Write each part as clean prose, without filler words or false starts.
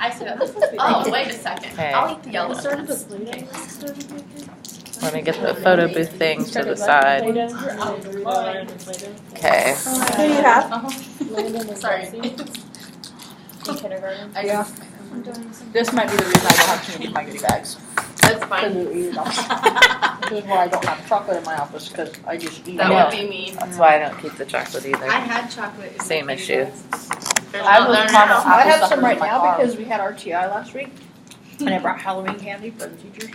I said, oh, wait a second. Okay. I'll eat the yellow ones. Let me get the photo booth thing to the side. Okay. Who do you have? Sorry. In kindergarten. Yeah. This might be the reason I don't have too many of my goodie bags. That's fine. This is why I don't have chocolate in my office, because I just eat That it. would be me. That's why I don't keep the chocolate either. I had chocolate. in Same my issue. There's I not was there promised now. I have apple some right in my now car. because we had RTI last week, and I brought Halloween candy for the teachers.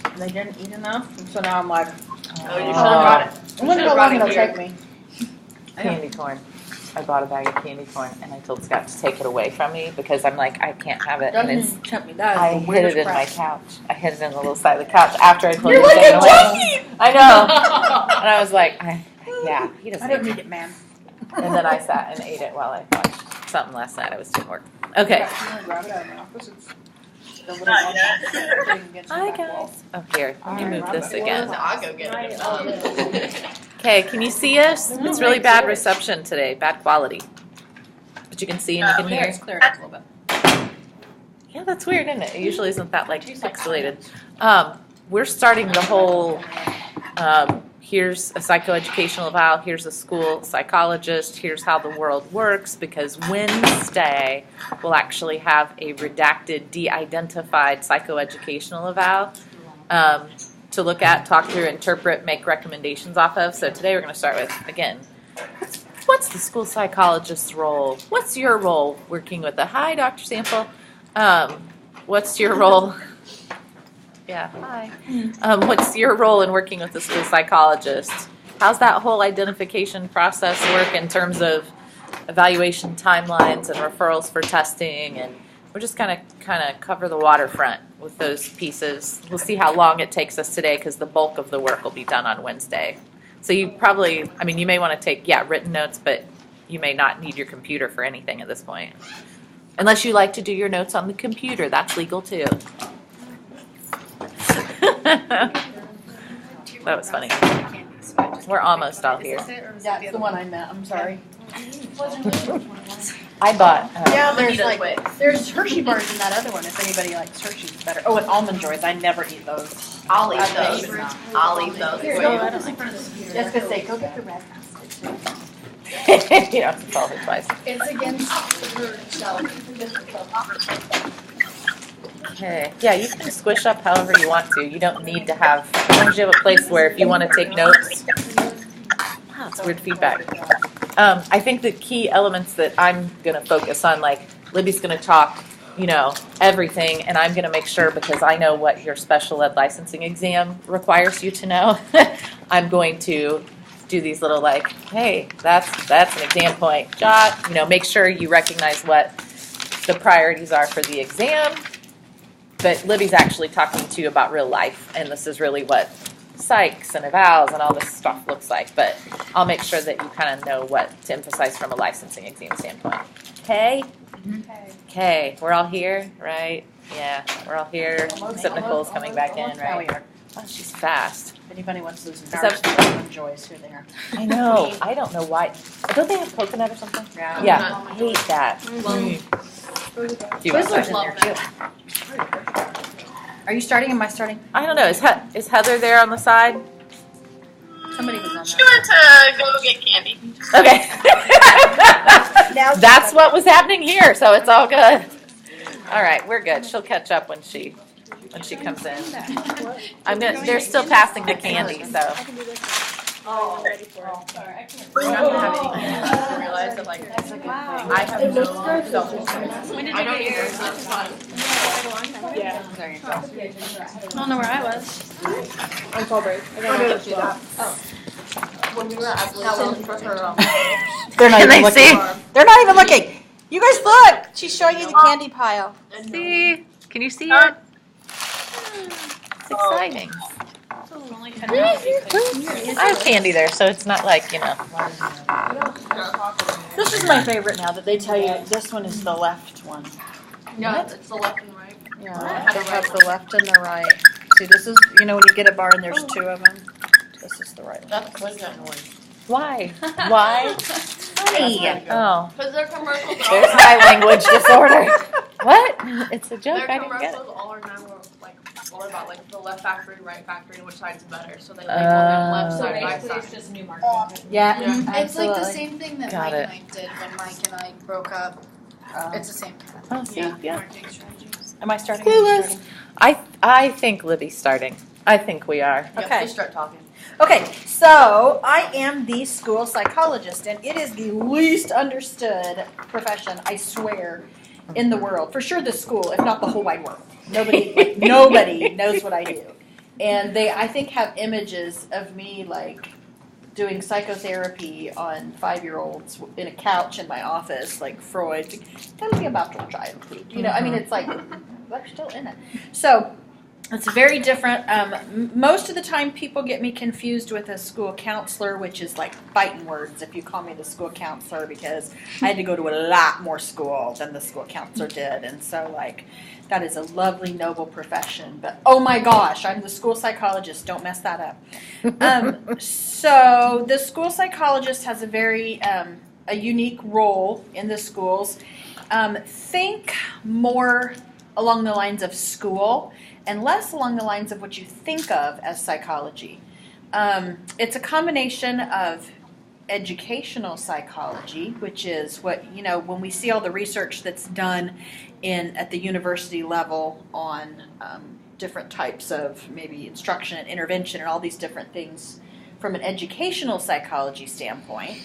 And they didn't eat enough, and so now I'm like, Oh, you should have brought it. I wonder how long it'll take me. Candy corn. I bought a bag of candy corn and I told Scott to take it away from me because I'm like, I can't have it. And it's, Doesn't tempt me. That I is the hid weirdest it in my crap. couch. I hid it in the little side of the couch after I told You're him to like take a it away. junkie! I know. And I was like, yeah, he I doesn't. didn't need it, man. And then I sat and ate it while I watched something last night. I was doing work. Okay. I'm gonna grab it out of my office. It's the little thing against the Hi back wall. guys. Oh, here. Let me move this So again. I'll go get it. Okay, can you see us? It's really bad reception today, bad quality. But you can see and you can There, hear. it's cleared up a little bit. Yeah, that's weird, isn't it? It usually isn't that like pixelated. We're starting the whole, here's a psychoeducational eval, here's a school psychologist, here's how the world works, because Wednesday we'll actually have a redacted, de-identified psychoeducational eval to look at, talk through, interpret, make recommendations off of. So today we're going to start with, again, what's the school psychologist's role? What's your role working with the, hi, Dr. Sample. What's your role? Yeah, hi. What's your role in working with the school psychologist? How's that whole identification process work in terms of evaluation timelines and referrals for testing? And we're just going to kind of cover the waterfront with those pieces. We'll see how long it takes us today because the bulk of the work will be done on Wednesday. So you probably, I mean, you may want to take, written notes, but you may not need your computer for anything at this point. Unless you like to do your notes on the computer, that's legal too. That was funny. We're almost all here. That's the one I meant. I'm sorry. I bought. Yeah, there's Anita like quit. there's Hershey bars in that other one. If anybody likes Hershey's better. Oh, and almond joys. I never eat those. I'll eat I those. bet. I'll eat those. Here, for no, you. I don't like those. Just gonna say, go get the red basket. You don't have to tell her twice. It's against her shelf. Okay. Yeah, you can squish up however you want to. You don't need to have. As long as you have a place where if you want to take notes. Wow, it's weird feedback. I think the key elements that I'm going to focus on, like Libby's going to talk, everything, and I'm going to make sure because I know what your special ed licensing exam requires you to know. I'm going to do these little hey, that's an exam point. Jot, make sure you recognize what the priorities are for the exam. But Libby's actually talking to you about real life, and this is really what psychs and evals and all this stuff looks like. But I'll make sure that you kind of know what to emphasize from a licensing exam standpoint. Okay? Okay. We're all here, right? Yeah, we're all here. Except Nicole's coming back in, Now we right? are. Oh, she's fast. If anybody wants those that- embarrassing almond joys, here they are. I know. I don't know why. Don't they have coconut or something? Yeah. Yeah, I hate that. Do you want Twizzlers that? in there too. Are you starting? Am I starting? I don't know. Is Heather there on the side? Somebody was on She that. went to go get candy. Okay. Now That's what was happening here, so it's all good. All right, we're good. She'll catch up when she comes in. They're still passing the candy, so. Oh, Sorry, I can't. we're not gonna have any candy. I realized that I have no self-esteem. I don't either. So it's fine. Yeah. There you go. I don't know where I was. I'm fall break. I gotta go do that. When we were at Wilson for her, They're not Can even they see? looking. They're not even looking. You guys look. She's showing you the candy pile. See? Can you see it? It's exciting. I have candy there, so it's not like, This is my favorite now that they tell you this one is the left one. yeah, it's the left and right. Yeah, they have the left and the right. See, this is, when you get a bar and there's two of them. This is the right one. What's that noise? Why? Why? Honey. Oh, Because they're commercials. there's my language disorder. What? It's a joke. Their I didn't get it. commercials all are now like all about like the left factory, right factory, and which side's better. So they label them left So side, right basically, it's side. just new marketing. Yeah, Yeah. It's like the absolutely. same thing that Got Mike it. and I did when Mike and I broke up. It's the same kind of thing. Oh, see, yeah. Marketing strategies. Am I starting? Clueless. I think Libby's starting. I think we are. Yep, Okay. just start talking. Okay, so I am the school psychologist, and it is the least understood profession, I swear, in the world. For sure, the school, if not the whole wide world. Nobody knows what I do, and they, I think, have images of me like doing psychotherapy on 5-year-olds in a couch in my office, like Freud. Tell me about your childhood. You know, I mean, it's like we're still in it. So. It's very different. Most of the time, people get me confused with a school counselor, which is like fighting words if you call me the school counselor, because I had to go to a lot more school than the school counselor did. And so, like, that is a lovely, noble profession. But, oh my gosh, I'm the school psychologist. Don't mess that up. So the school psychologist has a very a unique role in the schools. Think more along the lines of school and less along the lines of what you think of as psychology. It's a combination of educational psychology, which is what, you know, when we see all the research that's done at the university level on different types of maybe instruction and intervention and all these different things from an educational psychology standpoint,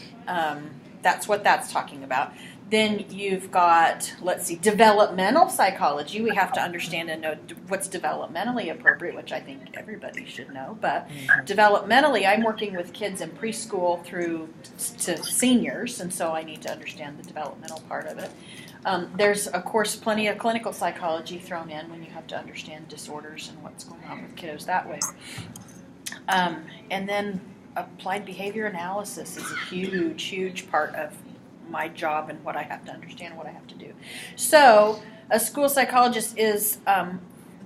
that's what that's talking about. Then you've got, let's see, developmental psychology. We have to understand and know what's developmentally appropriate, which I think everybody should know. But developmentally, I'm working with kids in preschool through to seniors, and so I need to understand the developmental part of it. There's, of course, plenty of clinical psychology thrown in when you have to understand disorders and what's going on with kiddos that way. And then applied behavior analysis is a huge, huge part of my job and what I have to understand and what I have to do. So a school psychologist is,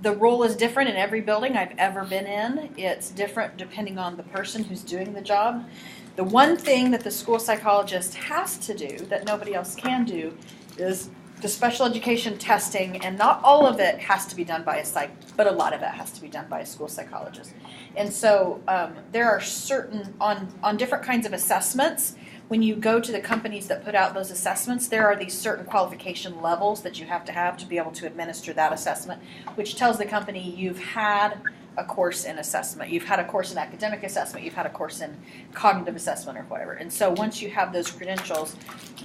the role is different in every building I've ever been in. It's different depending on the person who's doing the job. The one thing that the school psychologist has to do that nobody else can do is the special education testing, and not all of it has to be done by a psych, but a lot of it has to be done by a school psychologist. And so there are certain, on different kinds of assessments, when you go to the companies that put out those assessments, there are these certain qualification levels that you have to be able to administer that assessment, which tells the company you've had a course in assessment, you've had a course in academic assessment, you've had a course in cognitive assessment or whatever. And so once you have those credentials,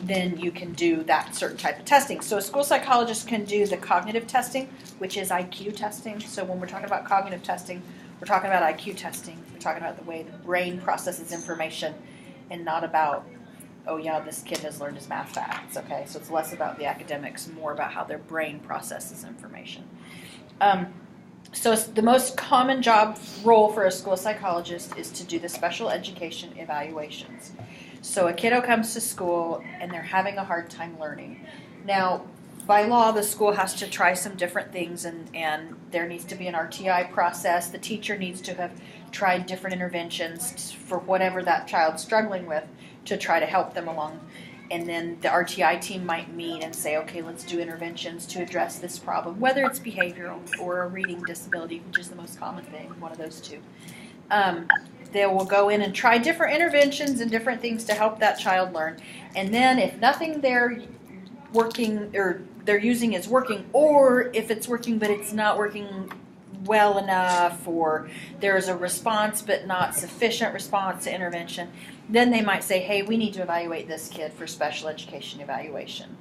then you can do that certain type of testing. So a school psychologist can do the cognitive testing, which is IQ testing. So when we're talking about cognitive testing, we're talking about IQ testing. We're talking about the way the brain processes information, and not about, oh yeah, this kid has learned his math facts, okay? So it's less about the academics, more about how their brain processes information. So it's the most common job role for a school psychologist is to do the special education evaluations. So a kiddo comes to school and they're having a hard time learning. Now, by law, the school has to try some different things, and there needs to be an RTI process. The teacher needs to have tried different interventions for whatever that child's struggling with to try to help them along. And then the RTI team might meet and say, okay, let's do interventions to address this problem, whether it's behavioral or a reading disability, which is the most common thing, one of those two. They will go in and try different interventions and different things to help that child learn. And then if nothing they're working or they're using is working, or if it's working but it's not working well enough, or there's a response but not sufficient response to intervention, then they might say, hey, we need to evaluate this kid for special education evaluation.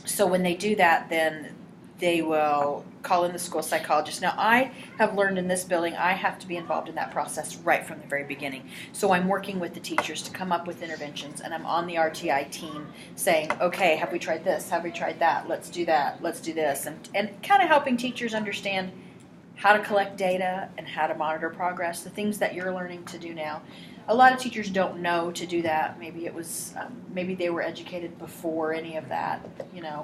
So when they do that, then they will call in the school psychologist. Now, I have learned in this building I have to be involved in that process right from the very beginning. So I'm working with the teachers to come up with interventions, and I'm on the RTI team saying, okay, have we tried this? Have we tried that? Let's do that. Let's do this. And kind of helping teachers understand how to collect data and how to monitor progress, the things that you're learning to do now. A lot of teachers don't know to do that. Maybe it was, maybe they were educated before any of that,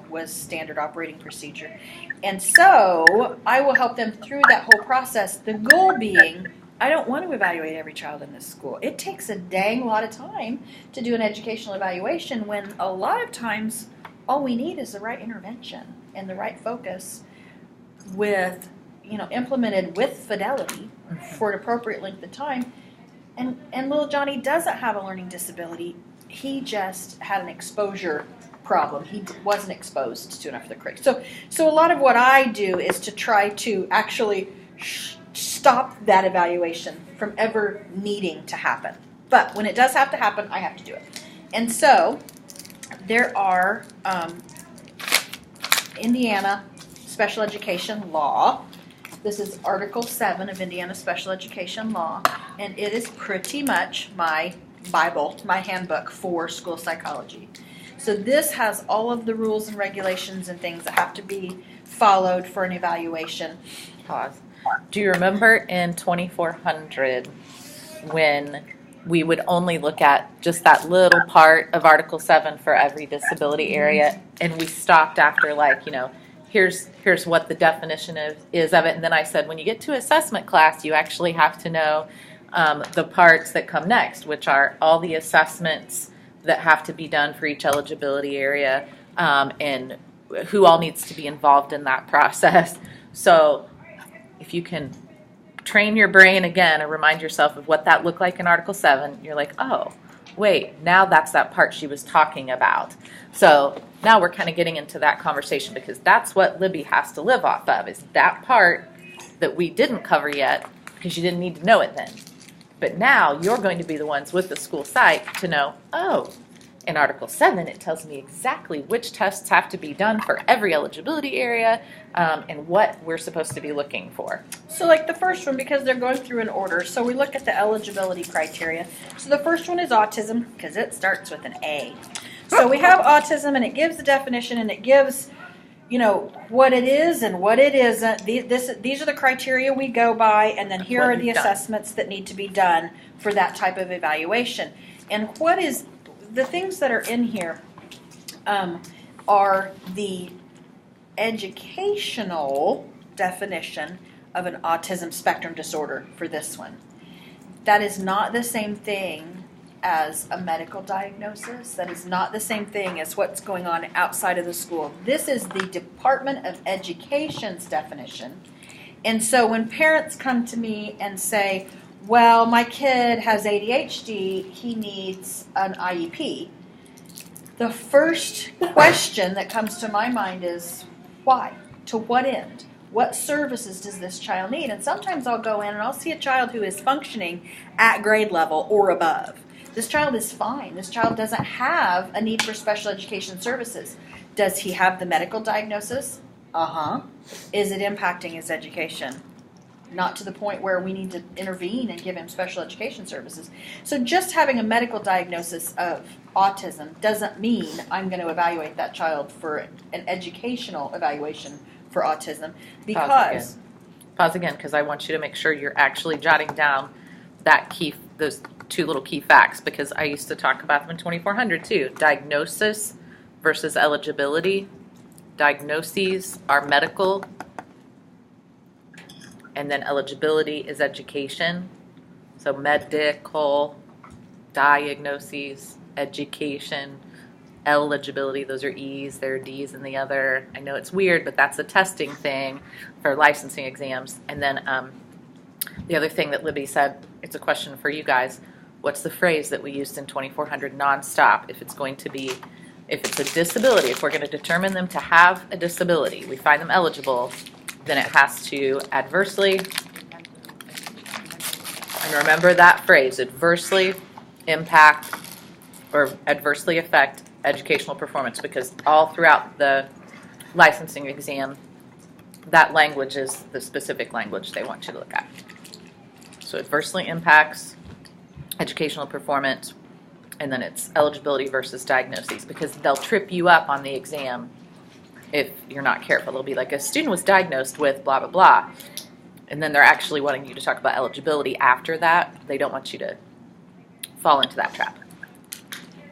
was standard operating procedure. And so I will help them through that whole process. The goal being, I don't want to evaluate every child in this school. It takes a dang lot of time to do an educational evaluation when a lot of times all we need is the right intervention and the right focus with, implemented with fidelity for an appropriate length of time. And little Johnny doesn't have a learning disability. He just had an exposure problem. He wasn't exposed to enough of the curriculum. So a lot of what I do is to try to actually stop that evaluation from ever needing to happen. But when it does have to happen, I have to do it. And so there are Indiana special education law. This is Article 7 of Indiana special education law, and it is pretty much my Bible, my handbook for school psychology. So this has all of the rules and regulations and things that have to be followed for an evaluation. Pause. Do you remember in 2400 when we would only look at just that little part of Article 7 for every disability area, and we stopped after here's what the definition is of it, and then I said when you get to assessment class you actually have to know the parts that come next, which are all the assessments that have to be done for each eligibility area, and who all needs to be involved in that process. So if you can train your brain again and remind yourself of what that looked like in Article 7, you're like, oh, wait, now that's that part she was talking about. So now we're kind of getting into that conversation because that's what Libby has to live off of, is that part that we didn't cover yet because you didn't need to know it then. But now you're going to be the ones with the school psych to know, oh, in Article 7 it tells me exactly which tests have to be done for every eligibility area and what we're supposed to be looking for. So like the first one, because they're going through an order, so we look at the eligibility criteria. So the first one is autism because it starts with an A. So we have autism and it gives the definition and it gives, what it is and what it isn't. These are the criteria we go by, and then here are the assessments that need to be done for that type of evaluation. And what is the things that are in here are the educational definition of an autism spectrum disorder for this one. That is not the same thing as a medical diagnosis. That is not the same thing as what's going on outside of the school. This is the Department of Education's definition. And so when parents come to me and say, well, my kid has ADHD, he needs an IEP, the first question that comes to my mind is, why? To what end? What services does this child need? And sometimes I'll go in and I'll see a child who is functioning at grade level or above. This child is fine. This child doesn't have a need for special education services. Does he have the medical diagnosis? Uh-huh. Is it impacting his education? Not to the point where we need to intervene and give him special education services. So just having a medical diagnosis of autism doesn't mean I'm going to evaluate that child for an educational evaluation for autism. Because Pause again, because I want you to make sure you're actually jotting down those two little key facts, because I used to talk about them in 2400 too. Diagnosis versus eligibility. Diagnoses are medical, and then eligibility is education. So medical, diagnoses, education, eligibility, those are E's, there are D's in the other. I know it's weird, but that's a testing thing for licensing exams. And then the other thing that Libby said, it's a question for you guys. What's the phrase that we used in 2400 nonstop? If it's a disability, if we're going to determine them to have a disability, we find them eligible, then it has to adversely, and remember that phrase, adversely impact or adversely affect educational performance, because all throughout the licensing exam, that language is the specific language they want you to look at. So adversely impacts educational performance, and then it's eligibility versus diagnoses, because they'll trip you up on the exam if you're not careful. They'll be like, a student was diagnosed with blah, blah, blah, and then they're actually wanting you to talk about eligibility after that. They don't want you to fall into that trap.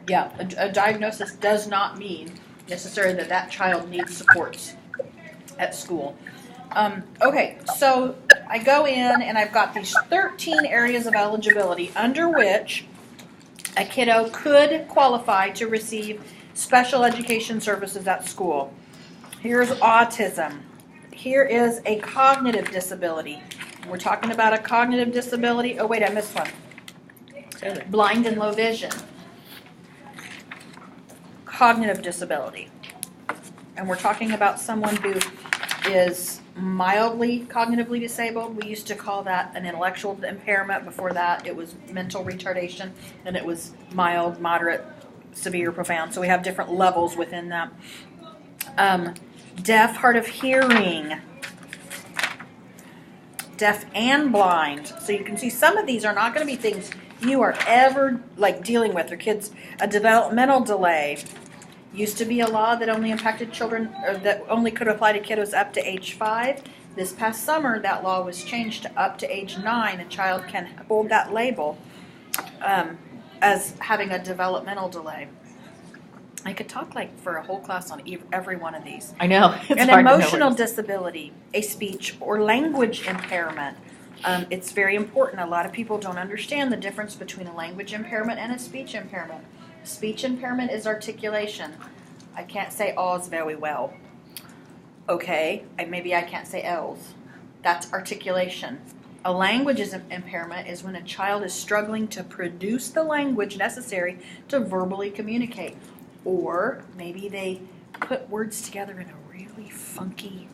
yeah, a diagnosis does not mean necessarily that child needs supports at school. Okay, so I go in and I've got these 13 areas of eligibility under which a kiddo could qualify to receive special education services at school. Here's autism. Here is a cognitive disability. We're talking about a cognitive disability. Oh, wait, I missed one. Blind and low vision. Cognitive disability. And we're talking about someone who is mildly cognitively disabled. We used to call that an intellectual impairment. Before that, it was mental retardation, and it was mild, moderate, severe, profound. So we have different levels within that. Deaf, hard of hearing. Deaf and blind. So you can see some of these are not going to be things you are ever like dealing with. Or kids, a developmental delay. Used to be a law that only impacted children, or that only could apply to kiddos up to age 5. This past summer, that law was changed to up to age 9. A child can hold that label as having a developmental delay. I could talk like for a whole class on every one of these. I know. It's An hard to know emotional what disability, a speech or language impairment. It's very important. A lot of people don't understand the difference between a language impairment and a speech impairment. Speech impairment is articulation. I can't say O's very well. Okay, maybe I can't say L's. That's articulation. A language impairment is when a child is struggling to produce the language necessary to verbally communicate. Or maybe they put words together in a really funky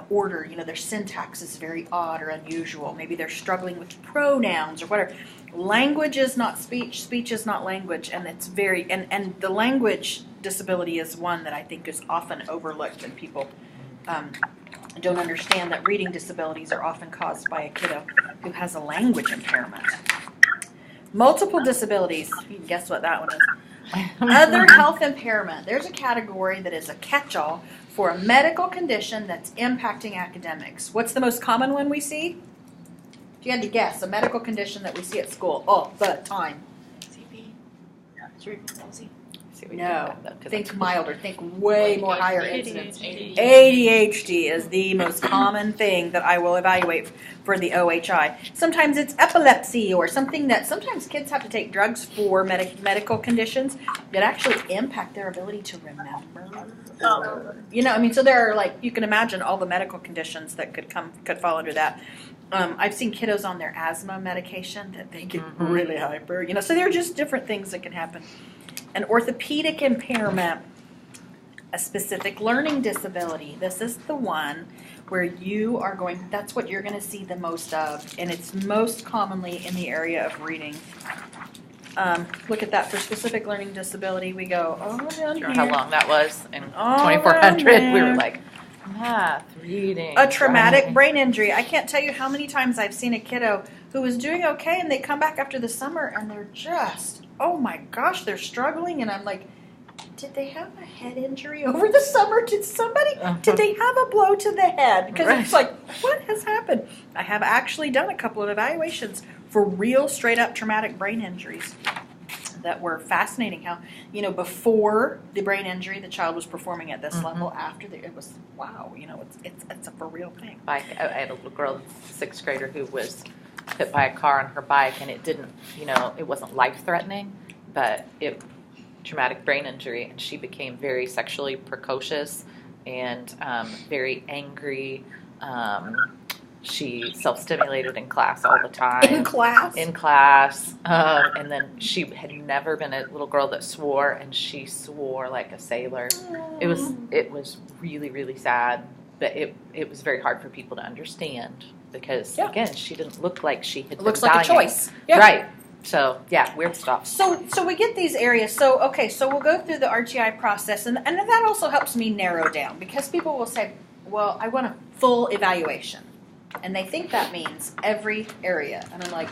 order. You know, their syntax is very odd or unusual. Maybe they're struggling with pronouns or whatever. Language is not speech. Speech is not language. And it's very, and the language disability is one that I think is often overlooked, and people don't understand that reading disabilities are often caused by a kiddo who has a language impairment. Multiple disabilities. You can guess what that one is. Other health impairment. There's a category that is a catch-all for a medical condition that's impacting academics. What's the most common one we see? If you had to guess, a medical condition that we see at school all the time. CP. Cerebral palsy. No. Think milder. Think way more higher incidence. ADHD. ADHD is the most common thing that I will evaluate for the OHI. Sometimes it's epilepsy or something that sometimes kids have to take drugs for medical conditions that actually impact their ability to remember. You know, I mean, so there are like, you can imagine all the medical conditions that could fall under that. I've seen kiddos on their asthma medication that they get really hyper. You know, so there are just different things that can happen. An orthopedic impairment, a specific learning disability. This is the one where you are going, that's what you're going to see the most of, and it's most commonly in the area of reading. Look at that. For specific learning disability, we go, oh, down here. how long that was in Oh, 2400. man. We were like, math, reading. A traumatic writing. brain injury. I can't tell you how many times I've seen a kiddo who was doing okay, and they come back after the summer, and they're just, oh my gosh, they're struggling, and I'm like, did they have a head injury over the summer? Did they have a blow to the head? Because it's like, what has happened? I have actually done a couple of evaluations for real straight up traumatic brain injuries that were fascinating. How, you know, before the brain injury, the child was performing at this level. After it was, wow, you know, it's a for real thing. I had a little girl, 6th grader, who was hit by a car on her bike, and it didn't, you know, it wasn't life-threatening, but traumatic brain injury, and she became very sexually precocious and very angry. She self-stimulated in class all the time. In class? In class. And then she had never been a little girl that swore, and she swore like a sailor. It was really, really sad, but it was very hard for people to understand because, again, she didn't look like she had been Looks like a dying. choice. Yeah. Right. So, yeah, weird stuff. So we get these areas. So we'll go through the RTI process, and that also helps me narrow down, because people will say, well, I want a full evaluation. And they think that means every area. And I'm like,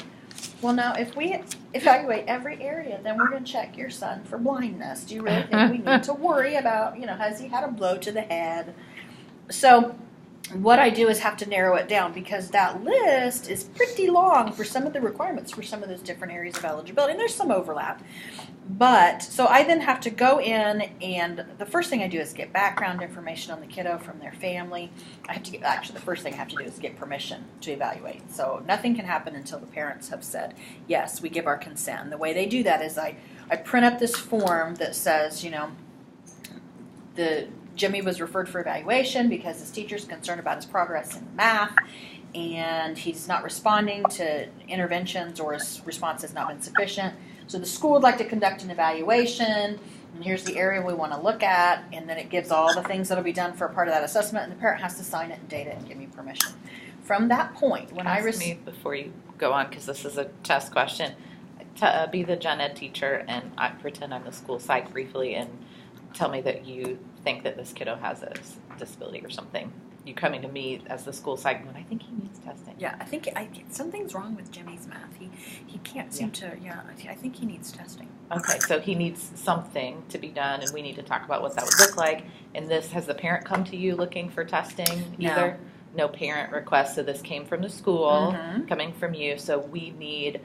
well, now, if we evaluate every area, then we're going to check your son for blindness. Do you really think we need to worry about, you know, has he had a blow to the head? So what I do is have to narrow it down, because that list is pretty long for some of the requirements for some of those different areas of eligibility. And there's some overlap. But, so I then have to go in, and the first thing I do is get background information on the kiddo from their family. The first thing I have to do is get permission to evaluate. So nothing can happen until the parents have said, yes, we give our consent. And the way they do that is I print up this form that says, you know, Jimmy was referred for evaluation because his teacher's concerned about his progress in math, and he's not responding to interventions, or his response has not been sufficient. So the school would like to conduct an evaluation, and here's the area we want to look at, and then it gives all the things that'll be done for a part of that assessment, and the parent has to sign it and date it and give me permission. From that point, when I Ask me before you go on, because this is a test question. Be the gen ed teacher, and I pretend I'm the school psych briefly, and tell me that you think that this kiddo has a disability or something. You coming to me as the school psych, and I think he needs testing. Yeah, I think something's wrong with Jimmy's math. He can't seem to. Yeah, I think he needs testing. Okay, so he needs something to be done, and we need to talk about what that would look like. And this, has the parent come to you looking for testing either? No parent request. So this came from the school, coming from you. So we need.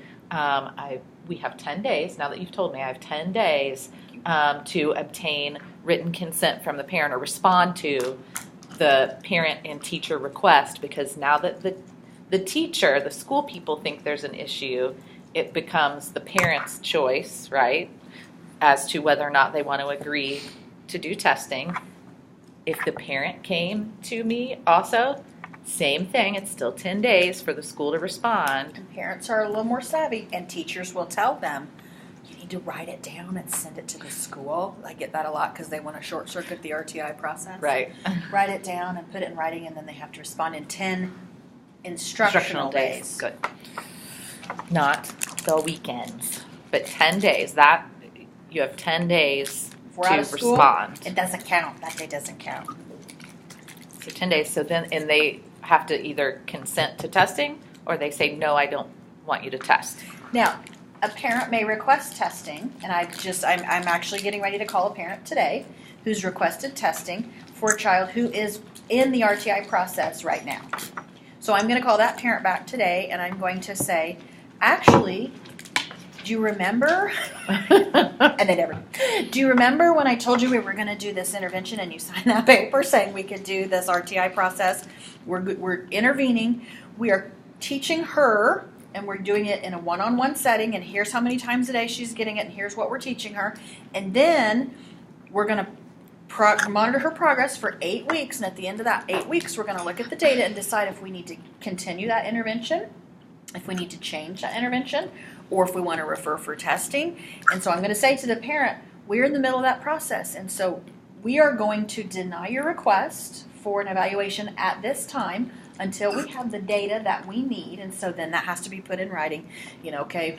We have 10 days. Now that you've told me, I have 10 days to obtain written consent from the parent or respond to the parent and teacher request, because now that the teacher, the school people think there's an issue, it becomes the parent's choice, right, as to whether or not they want to agree to do testing. If the parent came to me also, same thing, it's still 10 days for the school to respond. And parents are a little more savvy, and teachers will tell them, you need to write it down and send it to the school. I get that a lot because they want to short circuit the RTI process. Right. Write it down and put it in writing, and then they have to respond in 10 instructional days. Good. Not the weekends, but 10 days. That you have 10 days If we're out to of school, respond. it doesn't count. That day doesn't count. So 10 days. So then, and they have to either consent to testing, or they say, no, I don't want you to test. Now, a parent may request testing, and I'm actually getting ready to call a parent today who's requested testing for a child who is in the RTI process right now. So I'm going to call that parent back today, and I'm going to say, actually, do you remember? And they never. Do you remember when I told you we were going to do this intervention, and you signed that paper saying we could do this RTI process? We're intervening. We are teaching her, and we're doing it in a one-on-one setting, and here's how many times a day she's getting it, and here's what we're teaching her. And then we're going to monitor her progress for 8 weeks, and at the end of that 8 weeks, we're going to look at the data and decide if we need to continue that intervention, if we need to change that intervention, or if we want to refer for testing. And so I'm going to say to the parent, we're in the middle of that process, and so we are going to deny your request for an evaluation at this time until we have the data that we need. And so then that has to be put in writing. Okay,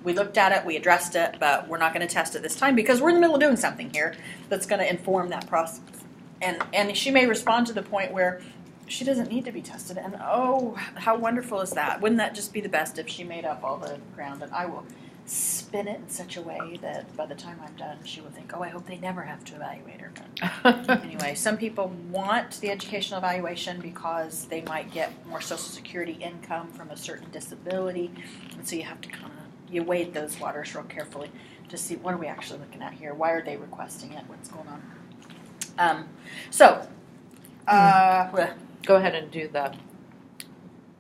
we looked at it, we addressed it, but we're not going to test it this time because we're in the middle of doing something here that's going to inform that process. And she may respond to the point where she doesn't need to be tested. And oh, how wonderful is that? Wouldn't that just be the best if she made up all the ground? And I will spin it in such a way that by the time I'm done, she will think, oh, I hope they never have to evaluate her. Anyway, some people want the educational evaluation because they might get more Social Security income from a certain disability. And so you have to you wade those waters real carefully to see what are we actually looking at here? Why are they requesting it? What's going on? Go ahead and do the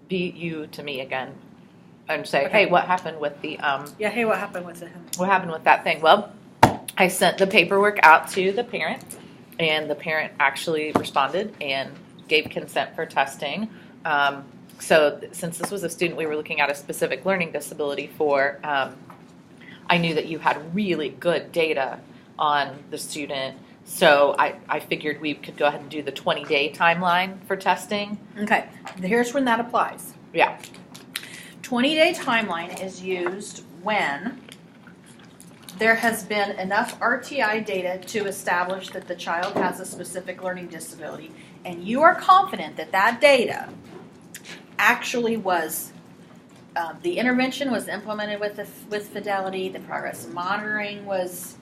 be you to me again, and say, hey, what happened with the hey, what happened with him? What happened with that thing? Well, I sent the paperwork out to the parent, and the parent actually responded and gave consent for testing. So since this was a student we were looking at a specific learning disability for, I knew that you had really good data on the student. So I figured we could go ahead and do the 20-day timeline for testing. Okay, here's when that applies. Yeah. 20-day timeline is used when there has been enough RTI data to establish that the child has a specific learning disability, and you are confident that that data actually was, the intervention was implemented with fidelity, the progress monitoring was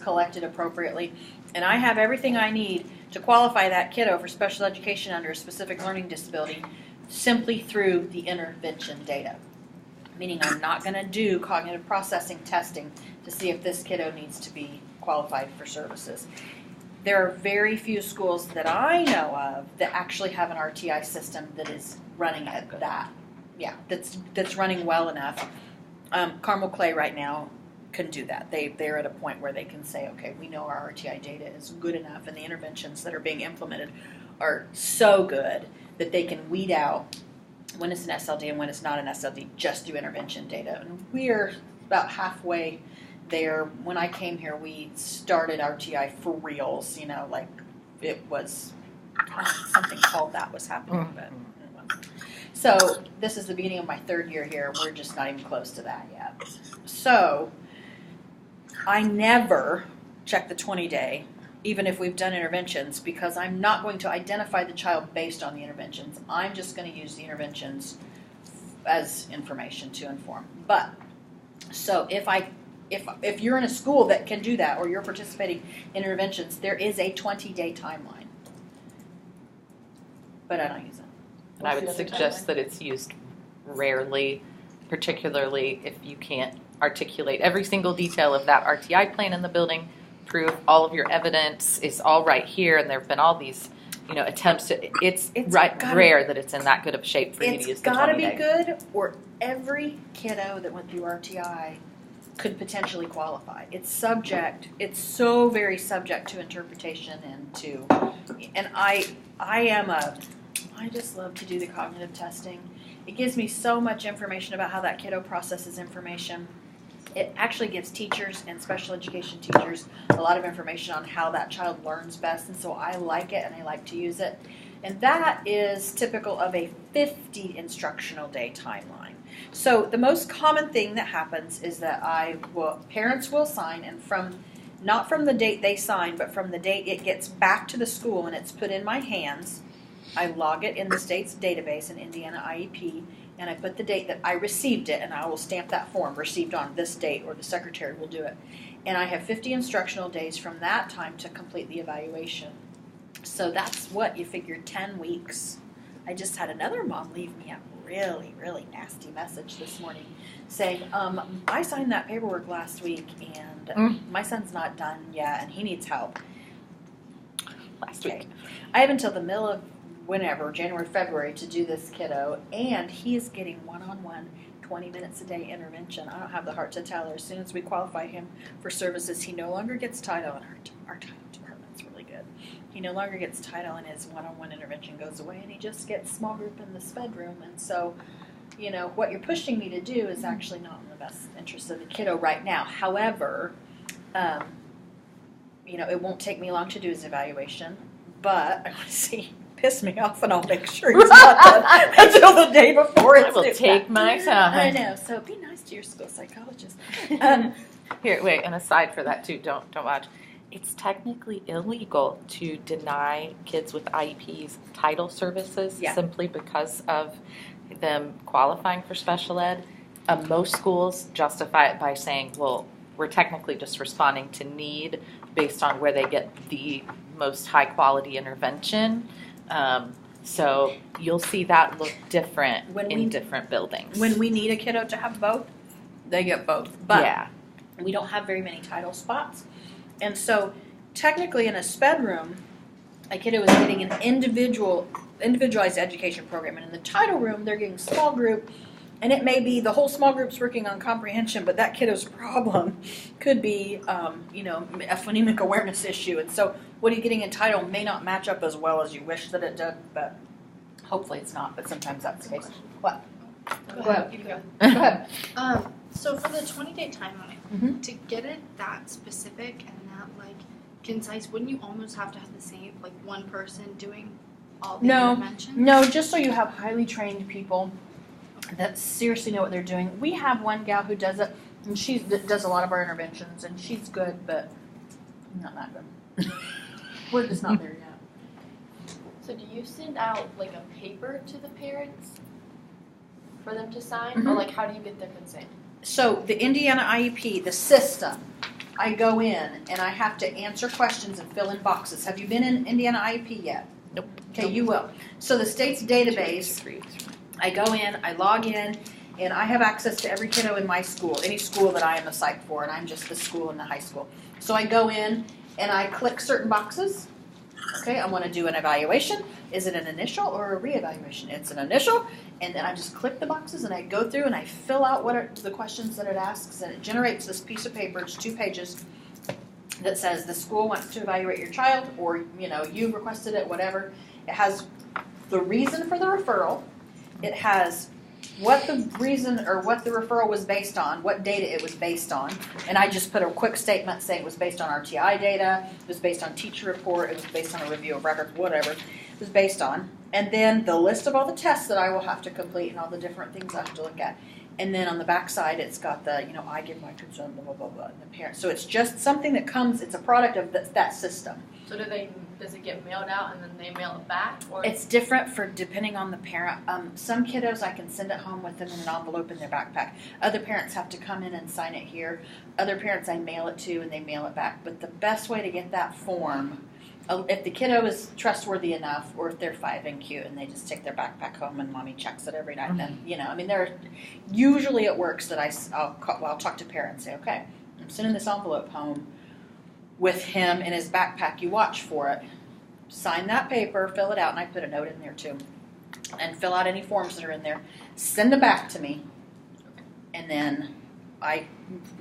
collected appropriately, and I have everything I need to qualify that kiddo for special education under a specific learning disability simply through the intervention data. Meaning I'm not going to do cognitive processing testing to see if this kiddo needs to be qualified for services. There are very few schools that I know of that actually have an RTI system that is running at that. Yeah, that's running well enough. Carmel Clay right now can do that. They're at a point where they can say, okay, we know our RTI data is good enough and the interventions that are being implemented are so good that they can weed out when it's an SLD and when it's not an SLD, just do intervention data. And we're about halfway there. When I came here, we started RTI for reals, like it was something called that was happening, but it wasn't. So this is the beginning of my third year here. We're just not even close to that yet. So I never check the 20-day, even if we've done interventions, because I'm not going to identify the child based on the interventions. I'm just going to use the interventions as information to inform. But so if you're in a school that can do that, or you're participating in interventions, there is a 20-day timeline. But I don't use it. And I would suggest that it's used rarely, particularly if you can't articulate every single detail of that RTI plan in the building, prove all of your evidence is all right here, and there have been all these, attempts to. It's rare that it's in that good of shape for you to use the 20-day. It's got to be good, or every kiddo that went through RTI could potentially qualify. It's so very subject to interpretation and I just love to do the cognitive testing. It gives me so much information about how that kiddo processes information. It actually gives teachers and special education teachers a lot of information on how that child learns best, and so I like it and I like to use it. And that is typical of a 50 instructional day timeline. So the most common thing that happens is that parents will sign, and not from the date they sign, but from the date it gets back to the school and it's put in my hands, I log it in the state's database in Indiana IEP, and I put the date that I received it, and I will stamp that form, received on this date, or the secretary will do it. And I have 50 instructional days from that time to complete the evaluation. So that's what you figured, 10 weeks. I just had another mom leave me a really, really nasty message this morning saying, I signed that paperwork last week, and my son's not done yet, and he needs help. Last week. I have until the middle of whenever, January, February, to do this kiddo, and he is getting one-on-one 20 minutes a day intervention. I don't have the heart to tell her. As soon as we qualify him for services, he no longer gets title, and our title department's really good. He no longer gets title, and his one-on-one intervention goes away, and he just gets small group in the sped room. And so, what you're pushing me to do is actually not in the best interest of the kiddo right now. However, it won't take me long to do his evaluation, but I want to see. Piss me off, and I'll make sure he's not done until the day before it's I will take my time. I know, so be nice to your school psychologist. Here, wait, and aside for that too, don't watch. It's technically illegal to deny kids with IEPs title services simply because of them qualifying for special ed. Most schools justify it by saying, well, we're technically just responding to need based on where they get the most high quality intervention. So you'll see that look different in different buildings. When we need a kiddo to have both, they get both. But we don't have very many title spots. And so technically in a sped room, a kiddo is getting an individualized education program. And in the title room, they're getting small group. And it may be the whole small group's working on comprehension, but that kiddo's problem could be, a phonemic awareness issue. And so what are you getting in title may not match up as well as you wish that it did, but hopefully it's not, but sometimes that's the case. What? Go ahead. Go ahead. So for the 20-day timeline, to get it that specific and that concise, wouldn't you almost have to have the same one person doing all the interventions? No, just so you have highly trained people that seriously know what they're doing. We have one gal who does it, and she does a lot of our interventions, and she's good, but not that good. We're just not there yet. So do you send out a paper to the parents for them to sign, or how do you get their consent? So the Indiana IEP, the system, I go in and I have to answer questions and fill in boxes. Have you been in Indiana IEP yet? Nope. Okay, you will. So the state's database, I go in, I log in, and I have access to every kiddo in my school, any school that I am a psych for, and I'm just the school in the high school. So I go in and I click certain boxes, Okay, I want to do an evaluation. Is it an initial or a reevaluation? It's an initial, and then I just click the boxes and I go through and I fill out what are the questions that it asks, and it generates this piece of paper. It's 2 pages that says the school wants to evaluate your child, or you requested it, whatever. It has the reason for the referral. It has what the reason or what the referral was based on, what data it was based on, and I just put a quick statement saying it was based on RTI data, it was based on teacher report, it was based on a review of records, whatever it was based on, and then the list of all the tests that I will have to complete and all the different things I have to look at. And then on the back side, it's got the, I give my consent, blah, blah, blah, blah, and the parent. So it's just something that comes, it's a product of that system. So does it get mailed out and then they mail it back? Or It's different for depending on the parent. Some kiddos I can send it home with them in an envelope in their backpack. Other parents have to come in and sign it here. Other parents I mail it to and they mail it back. But the best way to get that form, if the kiddo is trustworthy enough, or if they're 5 and cute and they just take their backpack home and mommy checks it every night, then usually it works that I'll talk to parents and say, okay, I'm sending this envelope home with him in his backpack. You watch for it. Sign that paper, fill it out, and I put a note in there too. And fill out any forms that are in there. Send it back to me. And then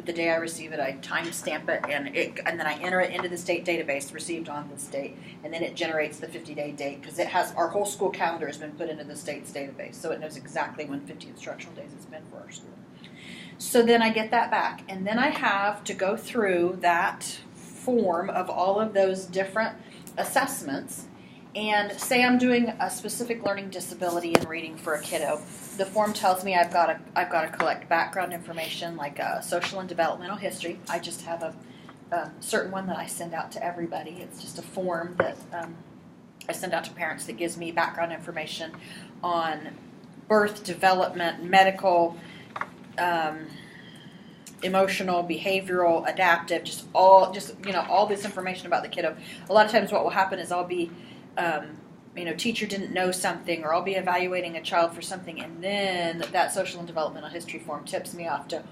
the day I receive it, I timestamp it, and then I enter it into the state database, received on this date, and then it generates the 50-day date, because it has our whole school calendar has been put into the state's database, so it knows exactly when 50 instructional days it's been for our school. So then I get that back, and then I have to go through that form of all of those different assessments, and say I'm doing a specific learning disability in reading for a kiddo. The form tells me I've got to collect background information like social and developmental history. I just have a certain one that I send out to everybody. It's just a form that I send out to parents that gives me background information on birth, development, medical, emotional, behavioral, adaptive, all this information about the kiddo. A lot of times what will happen is I'll be teacher didn't know something, or I'll be evaluating a child for something, and then that social and developmental history form tips me off to,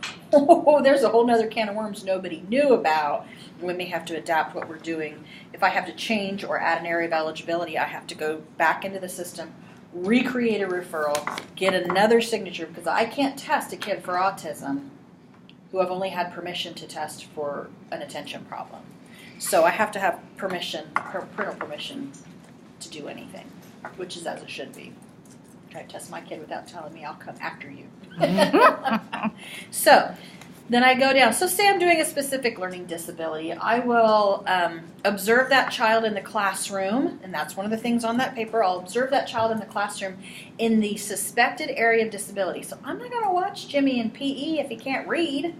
there's a whole nother can of worms nobody knew about. We may have to adapt what we're doing. If I have to change or add an area of eligibility, I have to go back into the system, recreate a referral, get another signature, because I can't test a kid for autism who I've only had permission to test for an attention problem. So I have to have parental permission to do anything, which is as it should be. Try to test my kid without telling me, I'll come after you. So then I go down. So say I'm doing a specific learning disability. I will observe that child in the classroom, and that's one of the things on that paper. I'll observe that child in the classroom in the suspected area of disability. So I'm not going to watch Jimmy in PE if he can't read.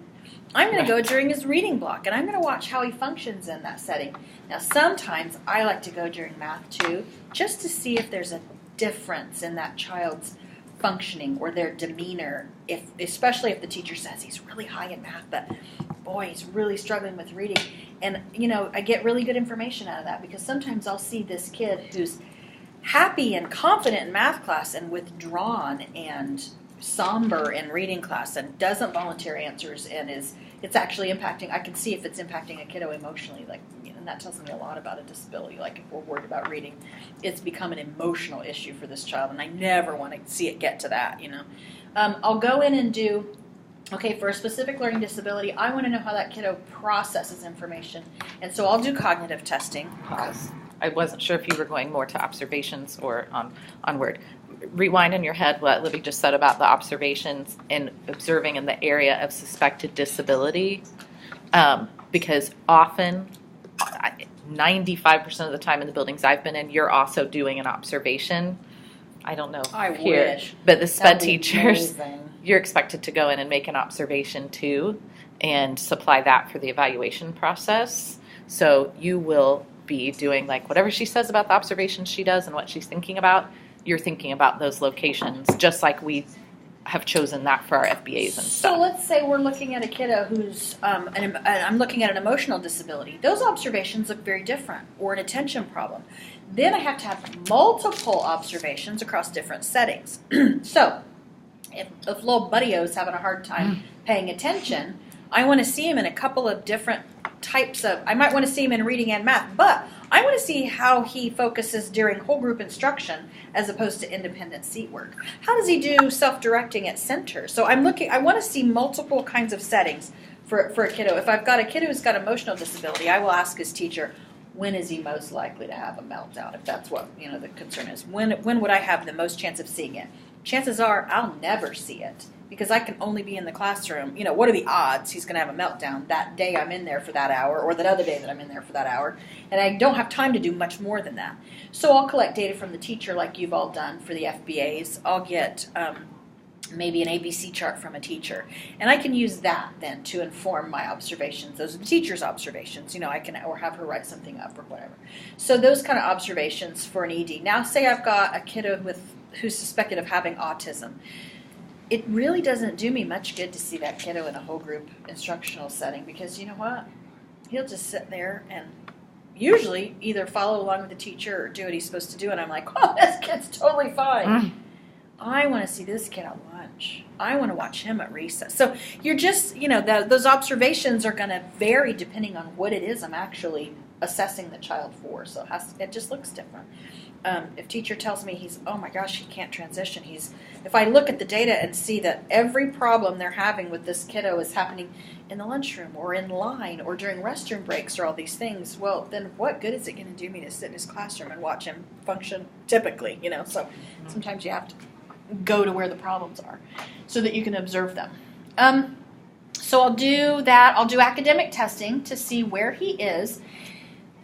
I'm going to go during his reading block, and I'm going to watch how he functions in that setting. Now, sometimes I like to go during math, too, just to see if there's a difference in that child's functioning or their demeanor, especially if the teacher says he's really high in math, but, boy, he's really struggling with reading. And, I get really good information out of that, because sometimes I'll see this kid who's happy and confident in math class and withdrawn and somber in reading class and doesn't volunteer answers, and it's actually impacting. I can see if it's impacting a kiddo emotionally, and that tells me a lot about a disability. Like, if we're worried about reading, it's become an emotional issue for this child, and I never want to see it get to that. I'll go in and do, for a specific learning disability, I want to know how that kiddo processes information, and so I'll do cognitive testing. Pause. I wasn't sure if you were going more to observations or onward. Rewind in your head what Libby just said about the observations and observing in the area of suspected disability, because often, 95% of the time in the buildings I've been in, you're also doing an observation. I don't know I here, wish. but the SPED That'd be teachers, amazing. you're expected to go in and make an observation too and supply that for the evaluation process. So you will be doing whatever she says about the observations she does and what she's thinking about. You're thinking about those locations, just like we have chosen that for our FBAs and stuff. So let's say we're looking at a kiddo who's, I'm looking at an emotional disability. Those observations look very different, or an attention problem. Then I have to have multiple observations across different settings. So if little buddy-o's having a hard time paying attention, I want to see him in a couple of different types of, I might want to see him in reading and math, but I want to see how he focuses during whole group instruction as opposed to independent seat work. How does he do self-directing at center? So I want to see multiple kinds of settings for a kiddo. If I've got a kiddo who's got emotional disability, I will ask his teacher, when is he most likely to have a meltdown? If that's what the concern is, when would I have the most chance of seeing it? Chances are I'll never see it because I can only be in the classroom. What are the odds he's going to have a meltdown that day I'm in there for that hour or that other day that I'm in there for that hour? And I don't have time to do much more than that. So I'll collect data from the teacher like you've all done for the FBAs. I'll get maybe an ABC chart from a teacher. And I can use that then to inform my observations. Those are the teacher's observations. I can, or have her write something up or whatever. So those kind of observations for an ED. Now say I've got a kiddo who's suspected of having autism. It really doesn't do me much good to see that kiddo in a whole group instructional setting because you know what? He'll just sit there and usually either follow along with the teacher or do what he's supposed to do. And I'm like, oh, this kid's totally fine. I want to see this kid at lunch. I want to watch him at recess. So you're just, those observations are going to vary depending on what it is I'm actually assessing the child for. So it just looks different. If teacher tells me oh my gosh, he can't transition. If I look at the data and see that every problem they're having with this kiddo is happening in the lunchroom or in line or during restroom breaks or all these things, well, then what good is it going to do me to sit in his classroom and watch him function typically, So sometimes you have to go to where the problems are so that you can observe them. So I'll do that. I'll do academic testing to see where he is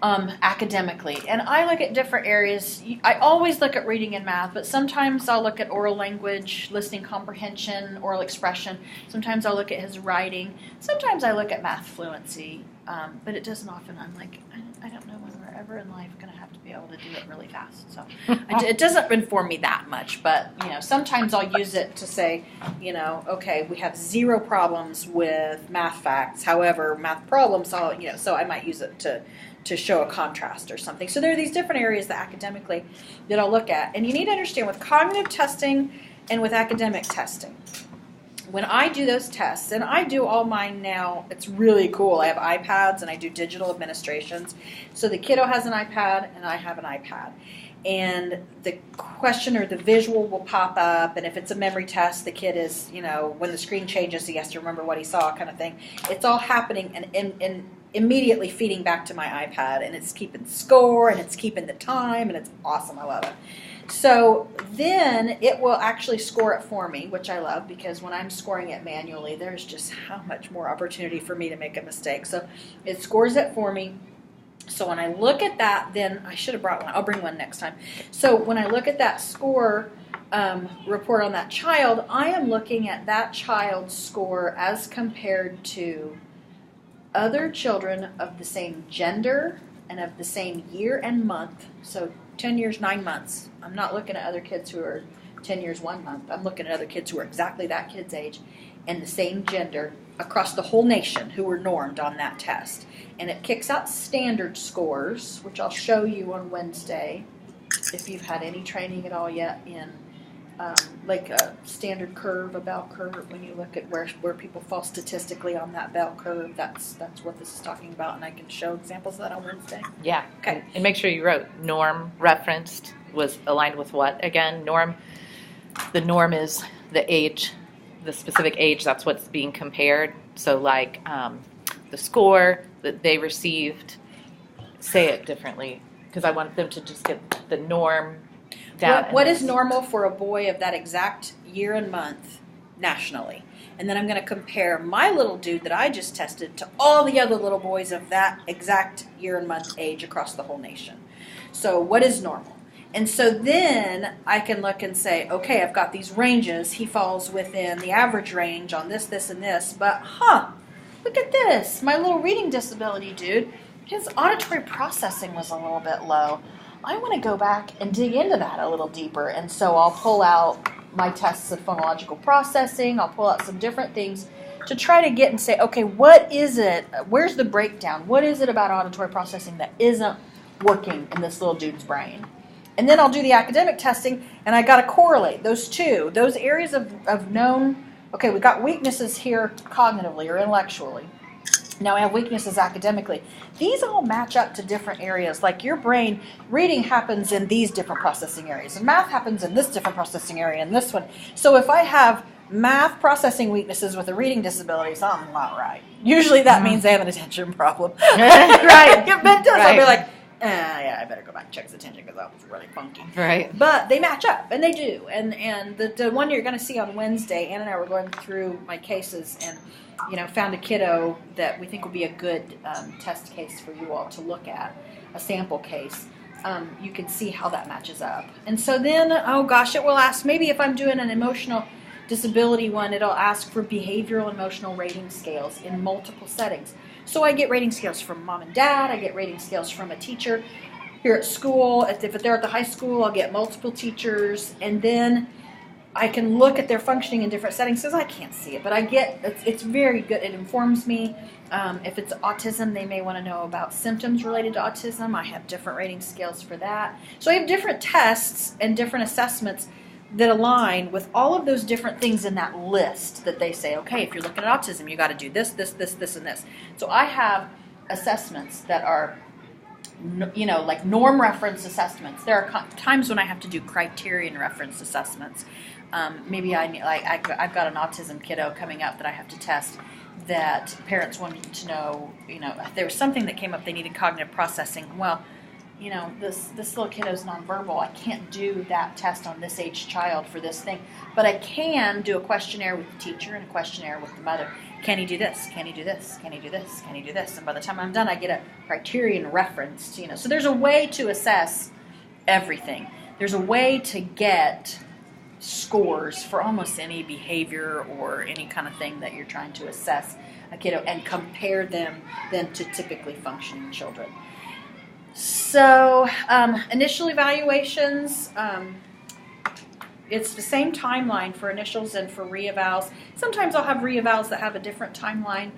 academically. And I look at different areas. I always look at reading and math, but sometimes I'll look at oral language, listening comprehension, oral expression. Sometimes I'll look at his writing. Sometimes I look at math fluency. But it doesn't often. I'm like, I don't know when we're ever in life going to have to be able to do it really fast. So it doesn't inform me that much. But, sometimes I'll use it to say, okay, we have 0 problems with math facts. However, math problems, so I might use it to show a contrast or something. So there are these different areas that academically that I'll look at. And you need to understand with cognitive testing and with academic testing, when I do those tests, and I do all mine now, it's really cool. I have iPads and I do digital administrations. So the kiddo has an iPad and I have an iPad. And the question or the visual will pop up, and if it's a memory test, the kid is, when the screen changes, he has to remember what he saw kind of thing. It's all happening and immediately feeding back to my iPad, and it's keeping score, and it's keeping the time, and it's awesome. I love it. So then it will actually score it for me, which I love because when I'm scoring it manually, there's just how much more opportunity for me to make a mistake. So it scores it for me. So when I look at that, then I should have brought one. I'll bring one next time. So when I look at that score report on that child, I am looking at that child's score as compared to other children of the same gender and of the same year and month. So 10 years, 9 months. I'm not looking at other kids who are 10 years, 1 month. I'm looking at other kids who are exactly that kid's age and the same gender across the whole nation who were normed on that test. And it kicks out standard scores, which I'll show you on Wednesday if you've had any training at all yet in like a standard curve, a bell curve. When you look at where people fall statistically on that bell curve, that's what this is talking about, and I can show examples of that on Wednesday. Yeah. Okay. And make sure you wrote norm referenced was aligned with what again? Norm. The norm is the age, the specific age. That's what's being compared. So like the score that they received. Say it differently because I want them to just get the norm. What is normal for a boy of that exact year and month nationally? And then I'm going to compare my little dude that I just tested to all the other little boys of that exact year and month age across the whole nation. So what is normal? And so then I can look and say, okay, I've got these ranges. He falls within the average range on this, this, and this. But, look at this. My little reading disability dude, his auditory processing was a little bit low. I want to go back and dig into that a little deeper, and so I'll pull out my tests of phonological processing. I'll pull out some different things to try to get and say, okay, what is it? Where's the breakdown? What is it about auditory processing that isn't working in this little dude's brain? And then I'll do the academic testing, and I got to correlate those two, those areas of known, okay, we got weaknesses here cognitively or intellectually. Now I have weaknesses academically. These all match up to different areas. Like your brain, reading happens in these different processing areas, and math happens in this different processing area, and this one. So if I have math processing weaknesses with a reading disability, something's not right. Usually that means they have an attention problem. Right. Get bent down. I'll be like, yeah, I better go back and check his attention because that was really funky. Right. But they match up, and they do. And the one you're going to see on Wednesday, Ann and I were going through my cases and, found a kiddo that we think will be a good test case for you all to look at, a sample case. You can see how that matches up. And so then, it will ask, maybe if I'm doing an emotional disability one, it'll ask for behavioral and emotional rating scales in multiple settings. So I get rating scales from mom and dad, I get rating scales from a teacher here at school. If they're at the high school, I'll get multiple teachers, and then I can look at their functioning in different settings because I can't see it, but it's very good. It informs me. If it's autism, they may want to know about symptoms related to autism. I have different rating scales for that. So I have different tests and different assessments that align with all of those different things in that list that they say, okay, if you're looking at autism, you got to do this, this, this, this, and this. So I have assessments that are, like norm reference assessments. There are times when I have to do criterion reference assessments. Maybe I've got an autism kiddo coming up that I have to test that parents wanted to know, if there was something that came up they needed cognitive processing. Well, this little kiddo's nonverbal. I can't do that test on this age child for this thing. But I can do a questionnaire with the teacher and a questionnaire with the mother. Can he do this? Can he do this? Can he do this? Can he do this? And by the time I'm done, I get a criterion reference. So there's a way to assess everything. There's a way to get scores for almost any behavior or any kind of thing that you're trying to assess a kiddo and compare them then to typically functioning children. So initial evaluations, it's the same timeline for initials and for re-evals. Sometimes I'll have re-evals that have a different timeline.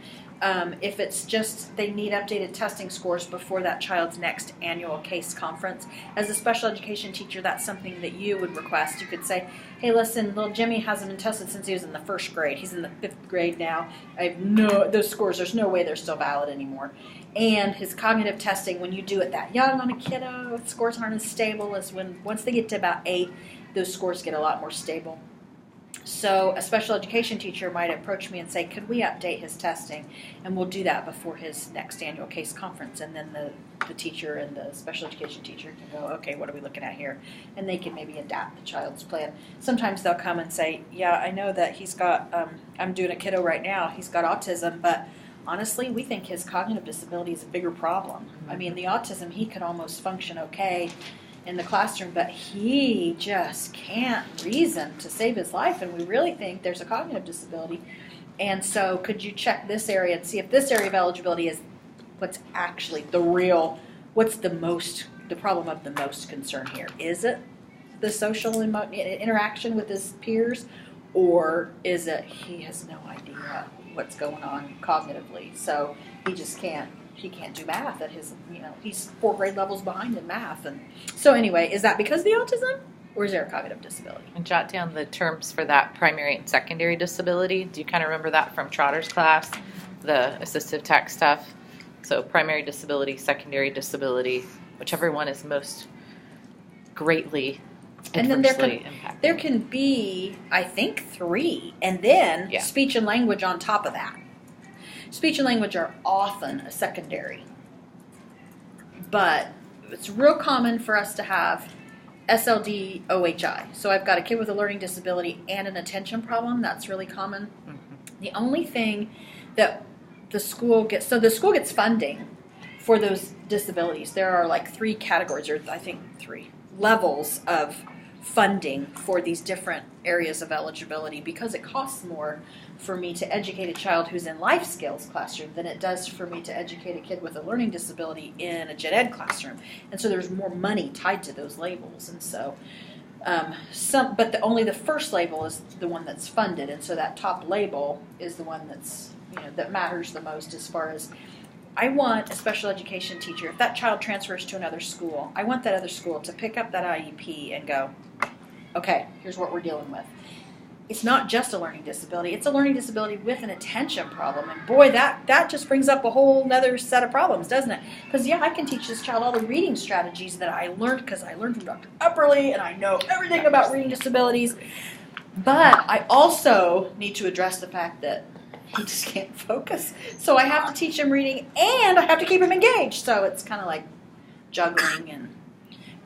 If it's just they need updated testing scores before that child's next annual case conference. As a special education teacher, that's something that you would request. You could say, hey, listen, little Jimmy hasn't been tested since he was in the 1st grade. He's in the 5th grade now. Those scores, there's no way they're still valid anymore. And his cognitive testing, when you do it that young on a kiddo, scores aren't as stable as once they get to about 8, those scores get a lot more stable. So a special education teacher might approach me and say, could we update his testing? And we'll do that before his next annual case conference. And then the teacher and the special education teacher can go, okay, what are we looking at here? And they can maybe adapt the child's plan. Sometimes they'll come and say, yeah, I know that he's got, I'm doing a kiddo right now, he's got autism, but honestly, we think his cognitive disability is a bigger problem. I mean, the autism, he could almost function okay in the classroom, but he just can't reason to save his life, and we really think there's a cognitive disability. And so could you check this area and see if this area of eligibility is what's actually what's the problem of the most concern here? Is it the social interaction with his peers, or is it he has no idea what's going on cognitively, so he can't do math at his, he's 4 grade levels behind in math. And so anyway, is that because of the autism, or is there a cognitive disability? And jot down the terms for that primary and secondary disability. Do you kind of remember that from Trotter's class, the assistive tech stuff? So primary disability, secondary disability, whichever one is most greatly and then impacted. There can be, I think, 3, and then speech and language on top of that. Speech and language are often a secondary, but it's real common for us to have SLD OHI. So I've got a kid with a learning disability and an attention problem. That's really common. Mm-hmm. The only thing that the school gets funding for those disabilities. There are like 3 categories, or I think 3 levels of funding for these different areas of eligibility, because it costs more for me to educate a child who's in life skills classroom than it does for me to educate a kid with a learning disability in a gen ed classroom. And so there's more money tied to those labels. And so only the first label is the one that's funded, and so that top label is the one that's that matters the most. As far as I want a special education teacher, if that child transfers to another school, I want that other school to pick up that IEP and go, okay, here's what we're dealing with. it's not just a learning disability. It's a learning disability with an attention problem. And boy, that just brings up a whole nother set of problems, doesn't it? Because, yeah, I can teach this child all the reading strategies that I learned because I learned from Dr. Upperly, and I know everything about reading disabilities. But I also need to address the fact that he just can't focus. So I have to teach him reading, and I have to keep him engaged. So it's kind of like juggling and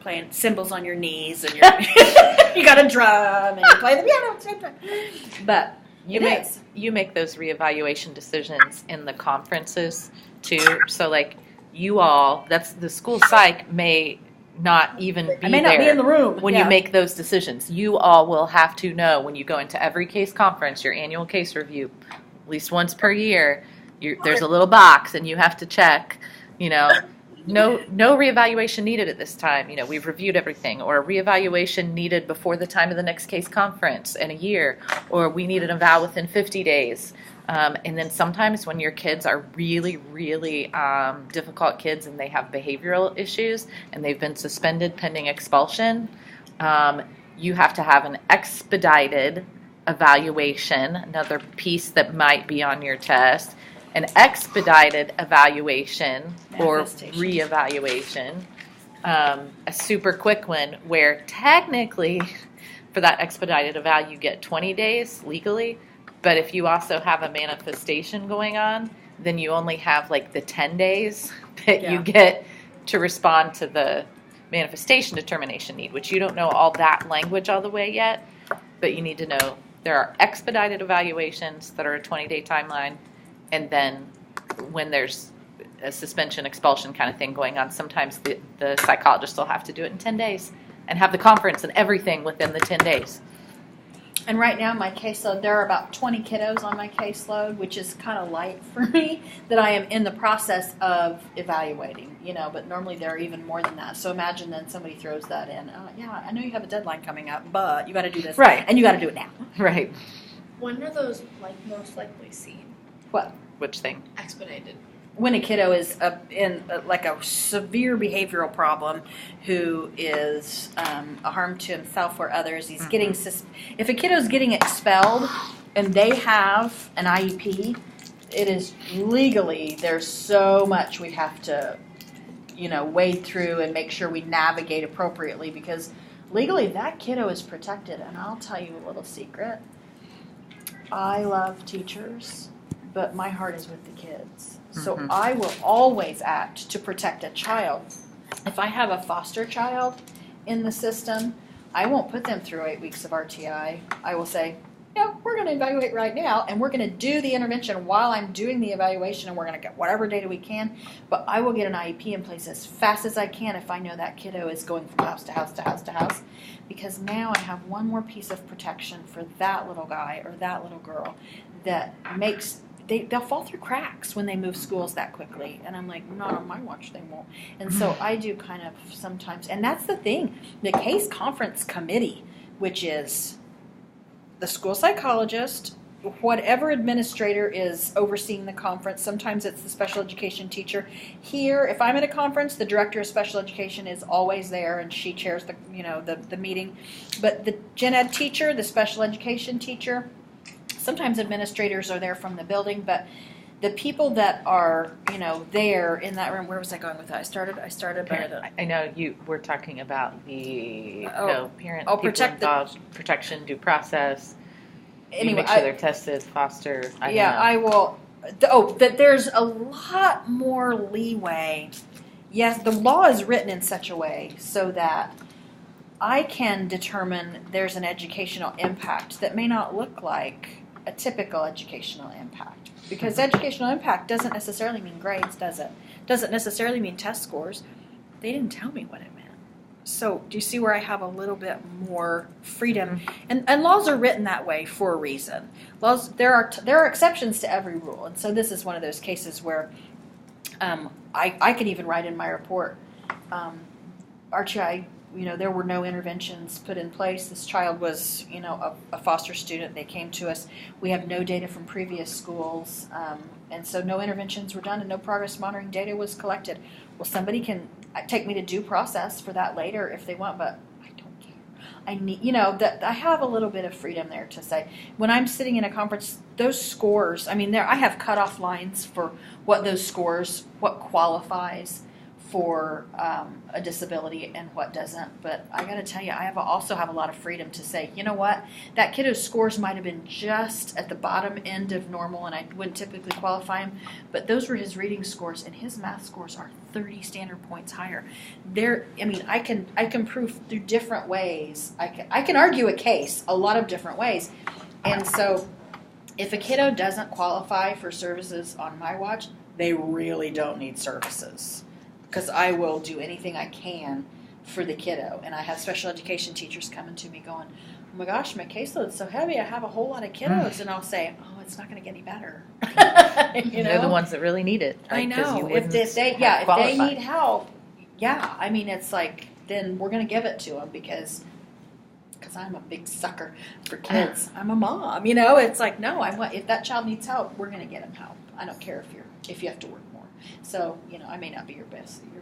playing cymbals on your knees, and you got a drum, and you play the piano at the same time. But you make those reevaluation decisions in the conferences too. So like you all, that's the school psych may not even be I may not be in the room when you make those decisions. You all will have to know when you go into every case conference, your annual case review, at least once per year. There's a little box, and you have to check. No reevaluation needed at this time. We've reviewed everything, or a reevaluation needed before the time of the next case conference in a year, or we need an eval within 50 days. And then sometimes when your kids are really, really difficult kids and they have behavioral issues and they've been suspended pending expulsion, you have to have an expedited evaluation, another piece that might be on your test. An expedited evaluation or reevaluation, a super quick one where technically for that expedited eval you get 20 days legally, but if you also have a manifestation going on, then you only have like the 10 days that you get to respond to the manifestation determination need, which you don't know all that language all the way yet, but you need to know there are expedited evaluations that are a 20-day timeline. And then when there's a suspension, expulsion kind of thing going on, sometimes the psychologist will have to do it in 10 days and have the conference and everything within the 10 days. And right now, my caseload, there are about 20 kiddos on my caseload, which is kind of light for me, that I am in the process of evaluating, but normally there are even more than that. So imagine then somebody throws that in. I know you have a deadline coming up, but you got to do this. Right. And you got to do it now. Right. When are those most likely seen? What? Which thing? Expedited. When a kiddo is in a severe behavioral problem, who is a harm to himself or others, he's getting. If a kiddo is getting expelled and they have an IEP, it is legally there's so much we have to, wade through and make sure we navigate appropriately, because legally that kiddo is protected. And I'll tell you a little secret. I love teachers, but my heart is with the kids. So I will always act to protect a child. If I have a foster child in the system, I won't put them through 8 weeks of RTI. I will say, we're going to evaluate right now, and we're going to do the intervention while I'm doing the evaluation, and we're going to get whatever data we can. But I will get an IEP in place as fast as I can if I know that kiddo is going from house to house to house to house, because now I have one more piece of protection for that little guy or that little girl that makes... They'll fall through cracks when they move schools that quickly. And I'm like, not on my watch, they won't. And so I do kind of sometimes, and that's the thing, the case conference committee, which is the school psychologist, whatever administrator is overseeing the conference. Sometimes it's the special education teacher. Here, if I'm at a conference, the director of special education is always there, and she chairs the meeting. But the gen ed teacher, the special education teacher, sometimes administrators are there from the building, but the people that are, there in that room, where was I going with that? I started I know you were talking about the parent protection due process. Anyway, make sure they're tested, foster. I will. That there's a lot more leeway. Yes, the law is written in such a way so that I can determine there's an educational impact that may not look like a typical educational impact. Because educational impact doesn't necessarily mean grades, does it? Doesn't necessarily mean test scores. They didn't tell me what it meant. So do you see where I have a little bit more freedom? And laws are written that way for a reason. Laws, there are exceptions to every rule. And so this is one of those cases where I could even write in my report, RTI, there were no interventions put in place. This child was, a foster student. They came to us. We have no data from previous schools. And so no interventions were done and no progress monitoring data was collected. Well, somebody can take me to due process for that later if they want, but I don't care. I need, that I have a little bit of freedom there to say, when I'm sitting in a conference, those scores, I mean, I have cutoff lines for what those scores, what qualifies for a disability and what doesn't. But I got to tell you, I also have a lot of freedom to say, you know what, that kiddo's scores might have been just at the bottom end of normal, and I wouldn't typically qualify him. But those were his reading scores, and his math scores are 30 standard points higher. I can prove through different ways. I can argue a case a lot of different ways, and so if a kiddo doesn't qualify for services on my watch, they really don't need services. Because I will do anything I can for the kiddo. And I have special education teachers coming to me going, oh my gosh, my caseload's so heavy, I have a whole lot of kiddos. And I'll say, oh, it's not going to get any better. They're the ones that really need it. I know. If they need help, it's like, then we're going to give it to them because I'm a big sucker for kids. I'm a mom, It's like, no, if that child needs help, we're going to get them help. I don't care if you have to work more. So, I may not be your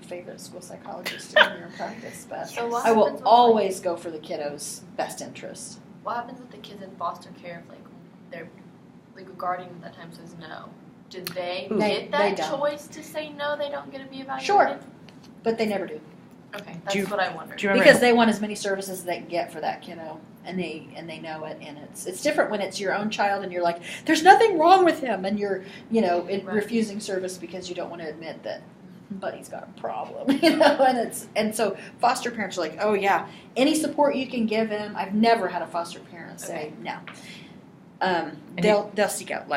favorite school psychologist in your practice, but So I will always go for the kiddo's best interest. What happens with the kids in foster care if their legal guardian at times says no? Do they get that choice to say no? They don't get to be evaluated. Sure, but they never do. Okay, that's what I wondered. Because they want as many services as they can get for that kiddo, and they know it, and it's different when it's your own child, and you're like, there's nothing wrong with him, and you're refusing service because you don't want to admit that buddy's got a problem, and so foster parents are like, oh yeah, any support you can give him. I've never had a foster parent say no. They'll seek out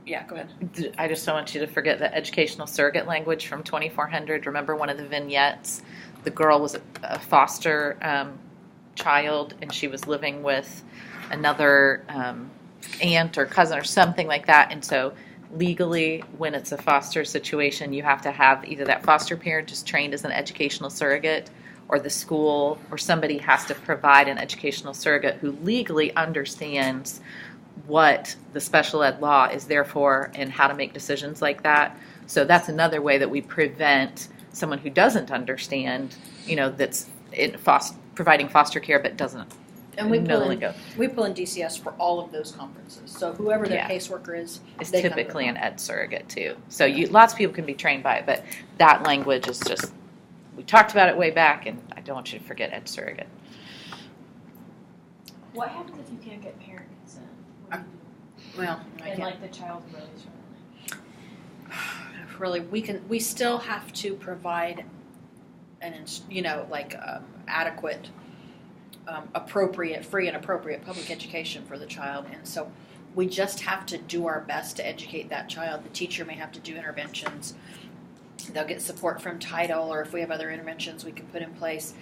Yeah, go ahead. I just don't want you to forget the educational surrogate language from 2400. Remember one of the vignettes? The girl was a foster child, and she was living with another aunt or cousin or something like that. And so legally, when it's a foster situation, you have to have either that foster parent is trained as an educational surrogate, or the school or somebody has to provide an educational surrogate who legally understands what the special ed law is there for and how to make decisions like that. So that's another way that we prevent someone who doesn't understand, that's providing foster care but doesn't. And we pull in DCS for all of those conferences. So whoever their caseworker is typically an ed surrogate too. So lots of people can be trained by it, but that language is just, we talked about it way back, and I don't want you to forget ed surrogate. What happens if you can't get parent consent? Well, the child's really really, we still have to provide adequate, free and appropriate public education for the child. And so we just have to do our best to educate that child. The teacher may have to do interventions. They'll get support from Title, or if we have other interventions we can put in place.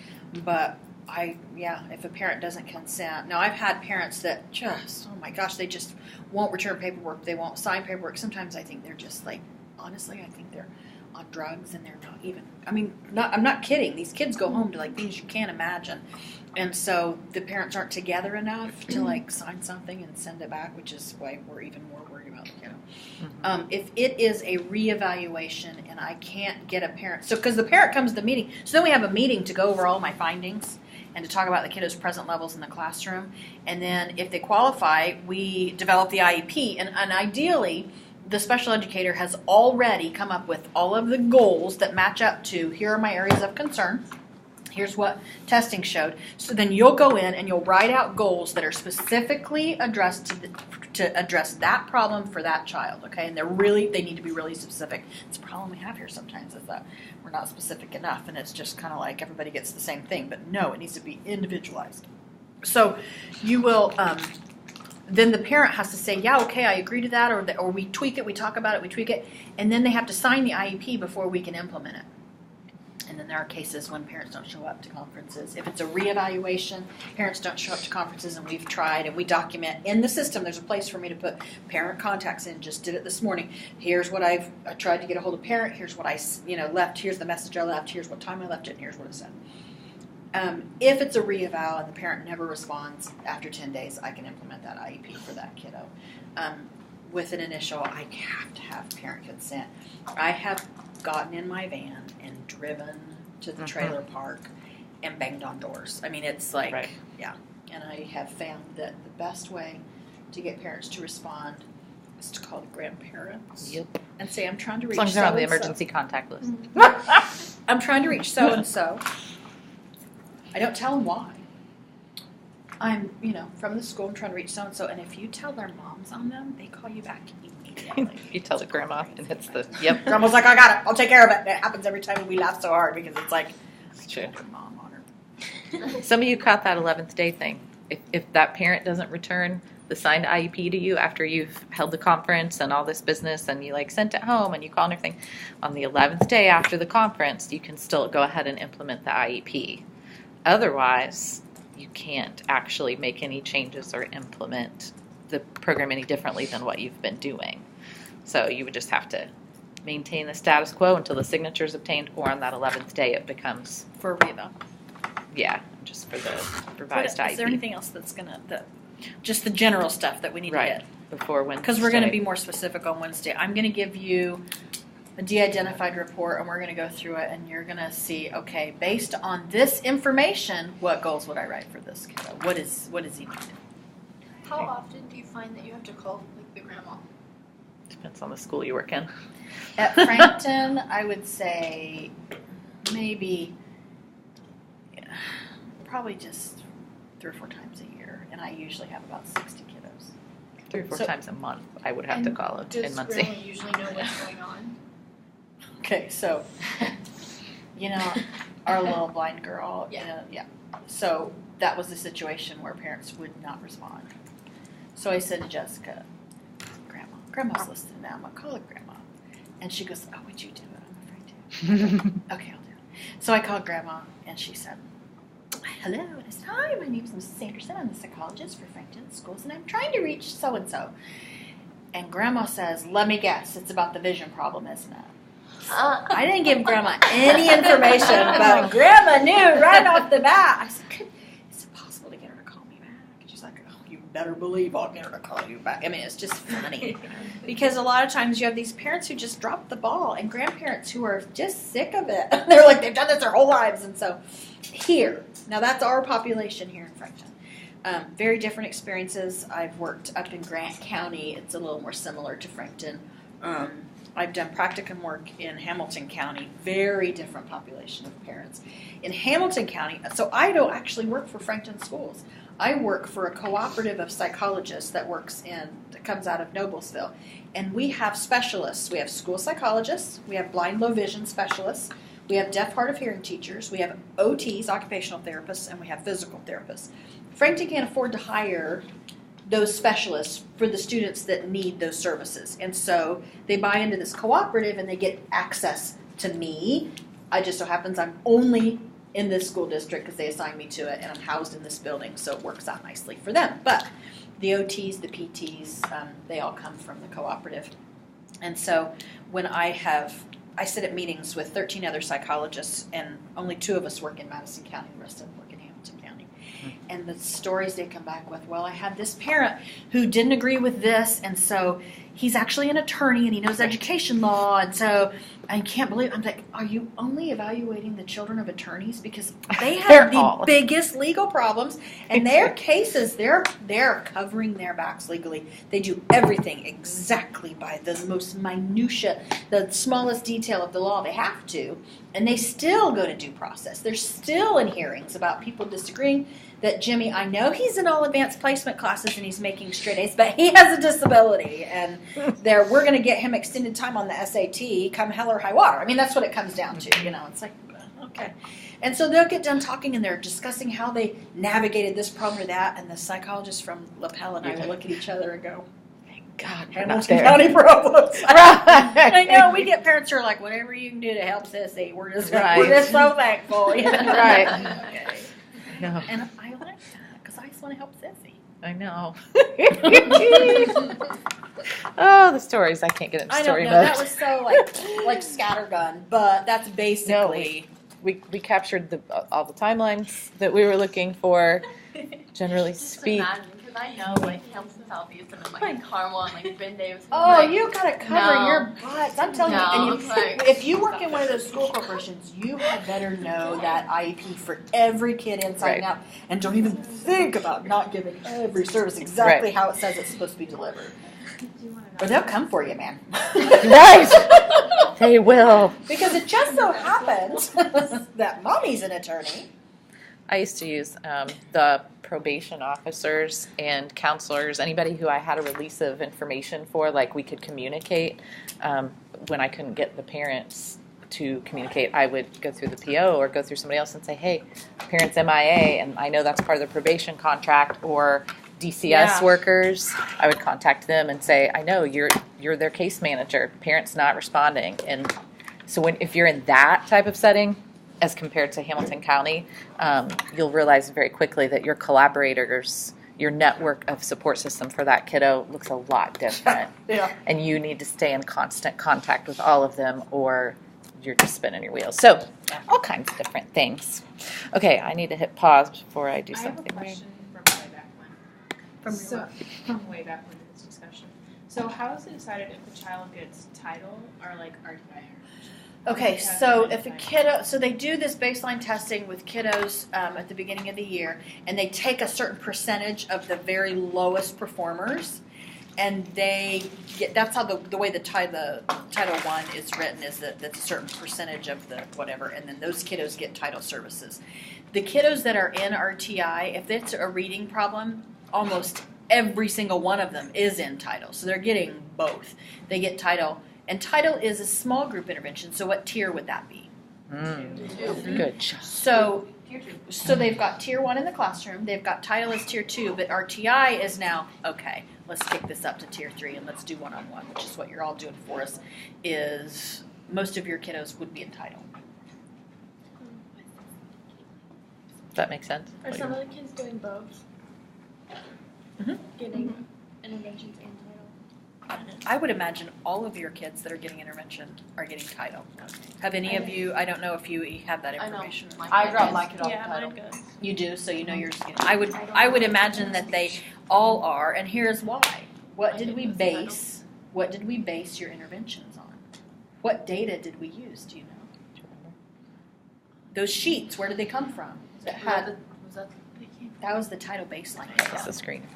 But if a parent doesn't consent. Now, I've had parents that just, oh my gosh, they just won't return paperwork. They won't sign paperwork. Sometimes I think they're just honestly, I think they're on drugs, and they're not even, I'm not kidding. These kids go home to things you can't imagine. And so the parents aren't together enough to sign something and send it back, which is why we're even more worried about the kiddo. Mm-hmm. If it is a reevaluation and I can't get a parent, because the parent comes to the meeting, so then we have a meeting to go over all my findings and to talk about the kiddo's present levels in the classroom. And then if they qualify, we develop the IEP. And ideally, the special educator has already come up with all of the goals that match up to, here are my areas of concern. Here's what testing showed. So then you'll go in and you'll write out goals that are specifically addressed to address that problem for that child, okay? And they need to be really specific. It's a problem we have here sometimes is that we're not specific enough, and it's just kind of like everybody gets the same thing. But no, it needs to be individualized. So you will, then the parent has to say, yeah, okay, I agree to that, or we tweak it, we talk about it, we tweak it, and then they have to sign the IEP before we can implement it. And then there are cases when parents don't show up to conferences. If it's a reevaluation, parents don't show up to conferences, and we've tried, and we document in the system. There's a place for me to put parent contacts in. Just did it this morning. Here's what I tried to get a hold of parent. Here's what I left. Here's the message I left. Here's what time I left it. And here's what it said. If it's a reeval and the parent never responds after 10 days, I can implement that IEP for that kiddo. With an initial, I have to have parent consent. I have gotten in my van and driven to the trailer park and banged on doors. I mean, it's like, Right. yeah. And I have found that the best way to get parents to respond is to call the grandparents Yep. and say, I'm trying to As reach long as they're on the so-and-so. emergency contact list. I'm trying to reach so-and-so. I don't tell them why. I'm, from the school, I'm trying to reach so-and-so. And if you tell their moms on them, they call you back immediately. You tell the grandma and hits the, yep. Grandma's like, I got it. I'll take care of it. And it happens every time, and we laugh so hard because it's like, It's true. your mom on her. Some of you caught that 11th day thing. If that parent doesn't return the signed IEP to you after you've held the conference and all this business and you sent it home and you call and everything, on the 11th day after the conference, you can still go ahead and implement the IEP. Otherwise, you can't actually make any changes or implement the program any differently than what you've been doing. So you would just have to maintain the status quo until the signature is obtained, or on that 11th day it becomes, For Reva. just for the revised IEP. Is there anything else that's just the general stuff that we need to Right. hit? Before Wednesday. Because we're going to be more specific on Wednesday. I'm going to give you a de-identified report, and we're going to go through it, and you're going to see, okay, based on this information, what goals would I write for this kiddo? What is he need? How often do you find that you have to call the grandma? Depends on the school you work in. At Frankton, I would say maybe probably just 3 or 4 times a year, and I usually have about 60 kiddos. 3 or 4 So- times a month, I would have to call it in Does Muncie. grandma usually know what's going on? Okay, so our little blind girl, Yeah. So that was a situation where parents would not respond. So I said to Jessica, Grandma's listening now. I'm gonna call her Grandma, and she goes, "Oh, would you do it? I'm afraid to." Okay, I'll do it. So I called Grandma, and she said, "Hello." And I said, "Hi, my name's Mrs. Sanderson. I'm the psychologist for Frankton Schools, and I'm trying to reach so and so." And Grandma says, "Let me guess. It's about the vision problem, isn't it?" I didn't give Grandma any information, but Grandma knew right off the bat. I said, "Is it possible to get her to call me back?" And she's like, "Oh, you better believe I'll get her to call you back." I mean, it's just funny because a lot of times you have these parents who just drop the ball and grandparents who are just sick of it. They're like, they've done this their whole lives. And so now that's our population here in Frankton. Very different experiences. I've worked up in Grant County. It's a little more similar to Frankton. I've done practicum work in Hamilton County, very different population of parents. In Hamilton County, so I don't actually work for Frankton Schools. I work for a cooperative of psychologists that comes out of Noblesville. And we have specialists. We have school psychologists, we have blind low vision specialists, we have deaf hard of hearing teachers, we have OTs, occupational therapists, and we have physical therapists. Frankton can't afford to hire those specialists for the students that need those services. And so they buy into this cooperative and they get access to me. I just so happens I'm only in this school district because they assigned me to it, and I'm housed in this building, so it works out nicely for them. But the OTs, the PTs, they all come from the cooperative. And so when I sit at meetings with 13 other psychologists, and only 2 of us work in Madison County, the rest of them work in Hamilton County. And the stories they come back with, well, I had this parent who didn't agree with this, and so he's actually an attorney and he knows education law, and so I can't believe, I'm like, are you only evaluating the children of attorneys? Because they have the biggest legal problems, and their cases, they're covering their backs legally. They do everything exactly by the most minutia, the smallest detail of the law. They have to, and they still go to due process. They're still in hearings about people disagreeing that Jimmy, I know he's in all advanced placement classes and he's making straight A's, but he has a disability, and we're going to get him extended time on the SAT come hell or high water. I mean, that's what it comes down to, It's like, okay. And so they'll get done talking, and they're discussing how they navigated this problem or that, and the psychologist from LaPel and I will look at each other and go, God, Hamilton County problems. I know, we get parents who are like, whatever you can do to help Sissy, we're just so thankful. Right. Okay. No. And I like that because I just want to help Sissy. I know. Oh, the stories. I can't get into story I don't know. mode. That was so like scattergun, but that's basically. We captured all the timelines that we were looking for. Generally Just speak. imagine, Because I know, like, Hamilton Southeast and like Carmel and like Ben Davis. Oh, like, you gotta cover no. your butts. I'm telling No, you. And it's like- if you work in one of those school corporations, you had better know that IEP for every kid inside and out, and don't even think about not giving every service exactly how it says it's supposed to be delivered. Or they'll come for you, man. Nice. They will. Because it just so happens that mommy's an attorney. I used to use the probation officers and counselors, anybody who I had a release of information for, like we could communicate. When I couldn't get the parents to communicate, I would go through the PO or go through somebody else and say, hey, parents MIA, and I know that's part of the probation contract, or DCS workers. I would contact them and say, I know you're their case manager, parents not responding. And so if you're in that type of setting, as compared to Hamilton County, you'll realize very quickly that your collaborators, your network of support system for that kiddo looks a lot different. Yeah. And you need to stay in constant contact with all of them, or you're just spinning your wheels. So all kinds of different things. Okay, I need to hit pause before I do I have a something weird. question from way back when. From way back when in this discussion. So how is it decided if the child gets title or like RTI? Okay, so if a kiddo, so they do this baseline testing with kiddos at the beginning of the year, and they take a certain percentage of the very lowest performers, and they get, that's how the way the Title I is written is that that's a certain percentage of the whatever, and then those kiddos get title services. The kiddos that are in RTI, if it's a reading problem, almost every single one of them is in title, so they're getting both. They get title. And title is a small group intervention, so what tier would that be? Good job. So they've got tier 1 in the classroom, they've got title as tier 2, but RTI is now, okay, let's take this up to tier 3 and let's do one-on-one, which is what you're all doing for us, is most of your kiddos would be in title. Does that make sense? Are some of the kids doing both? Mhm. Getting interventions and title? I would imagine all of your kids that are getting intervention are getting title. Have any of you, I don't know if you have that I know. information. I dropped my kid off Yeah, the title. mine goes. You do, so you know yours is getting. I would imagine that they all are, and here's why. What did we base your interventions on? What data did we use? Do you know? Those sheets, where did they come from? That was the title baseline. That's the screen.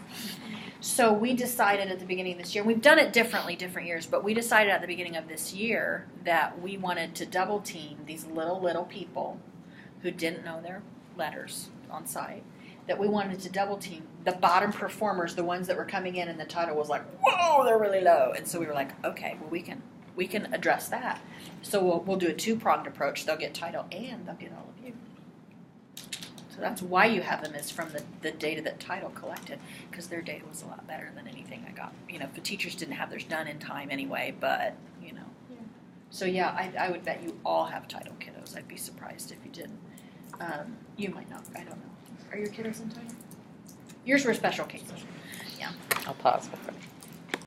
So we decided at the beginning of this year, we've done it differently different years, but we decided at the beginning of this year that we wanted to double team these little people who didn't know their letters on site, that we wanted to double team the bottom performers, the ones that were coming in and the title was like, whoa, they're really low. And so we were like, okay, well we can address that. So we'll do a two-pronged approach. They'll get title and they'll get all of you. So that's why you have them, is from the data that title collected, because their data was a lot better than anything I got. You know, the teachers didn't have theirs done in time anyway, but, you know. Yeah. So yeah, I would bet you all have title kiddos. I'd be surprised if you didn't. You might not, I don't know. Are your kiddos in title? Yours were special cases. I'll pause.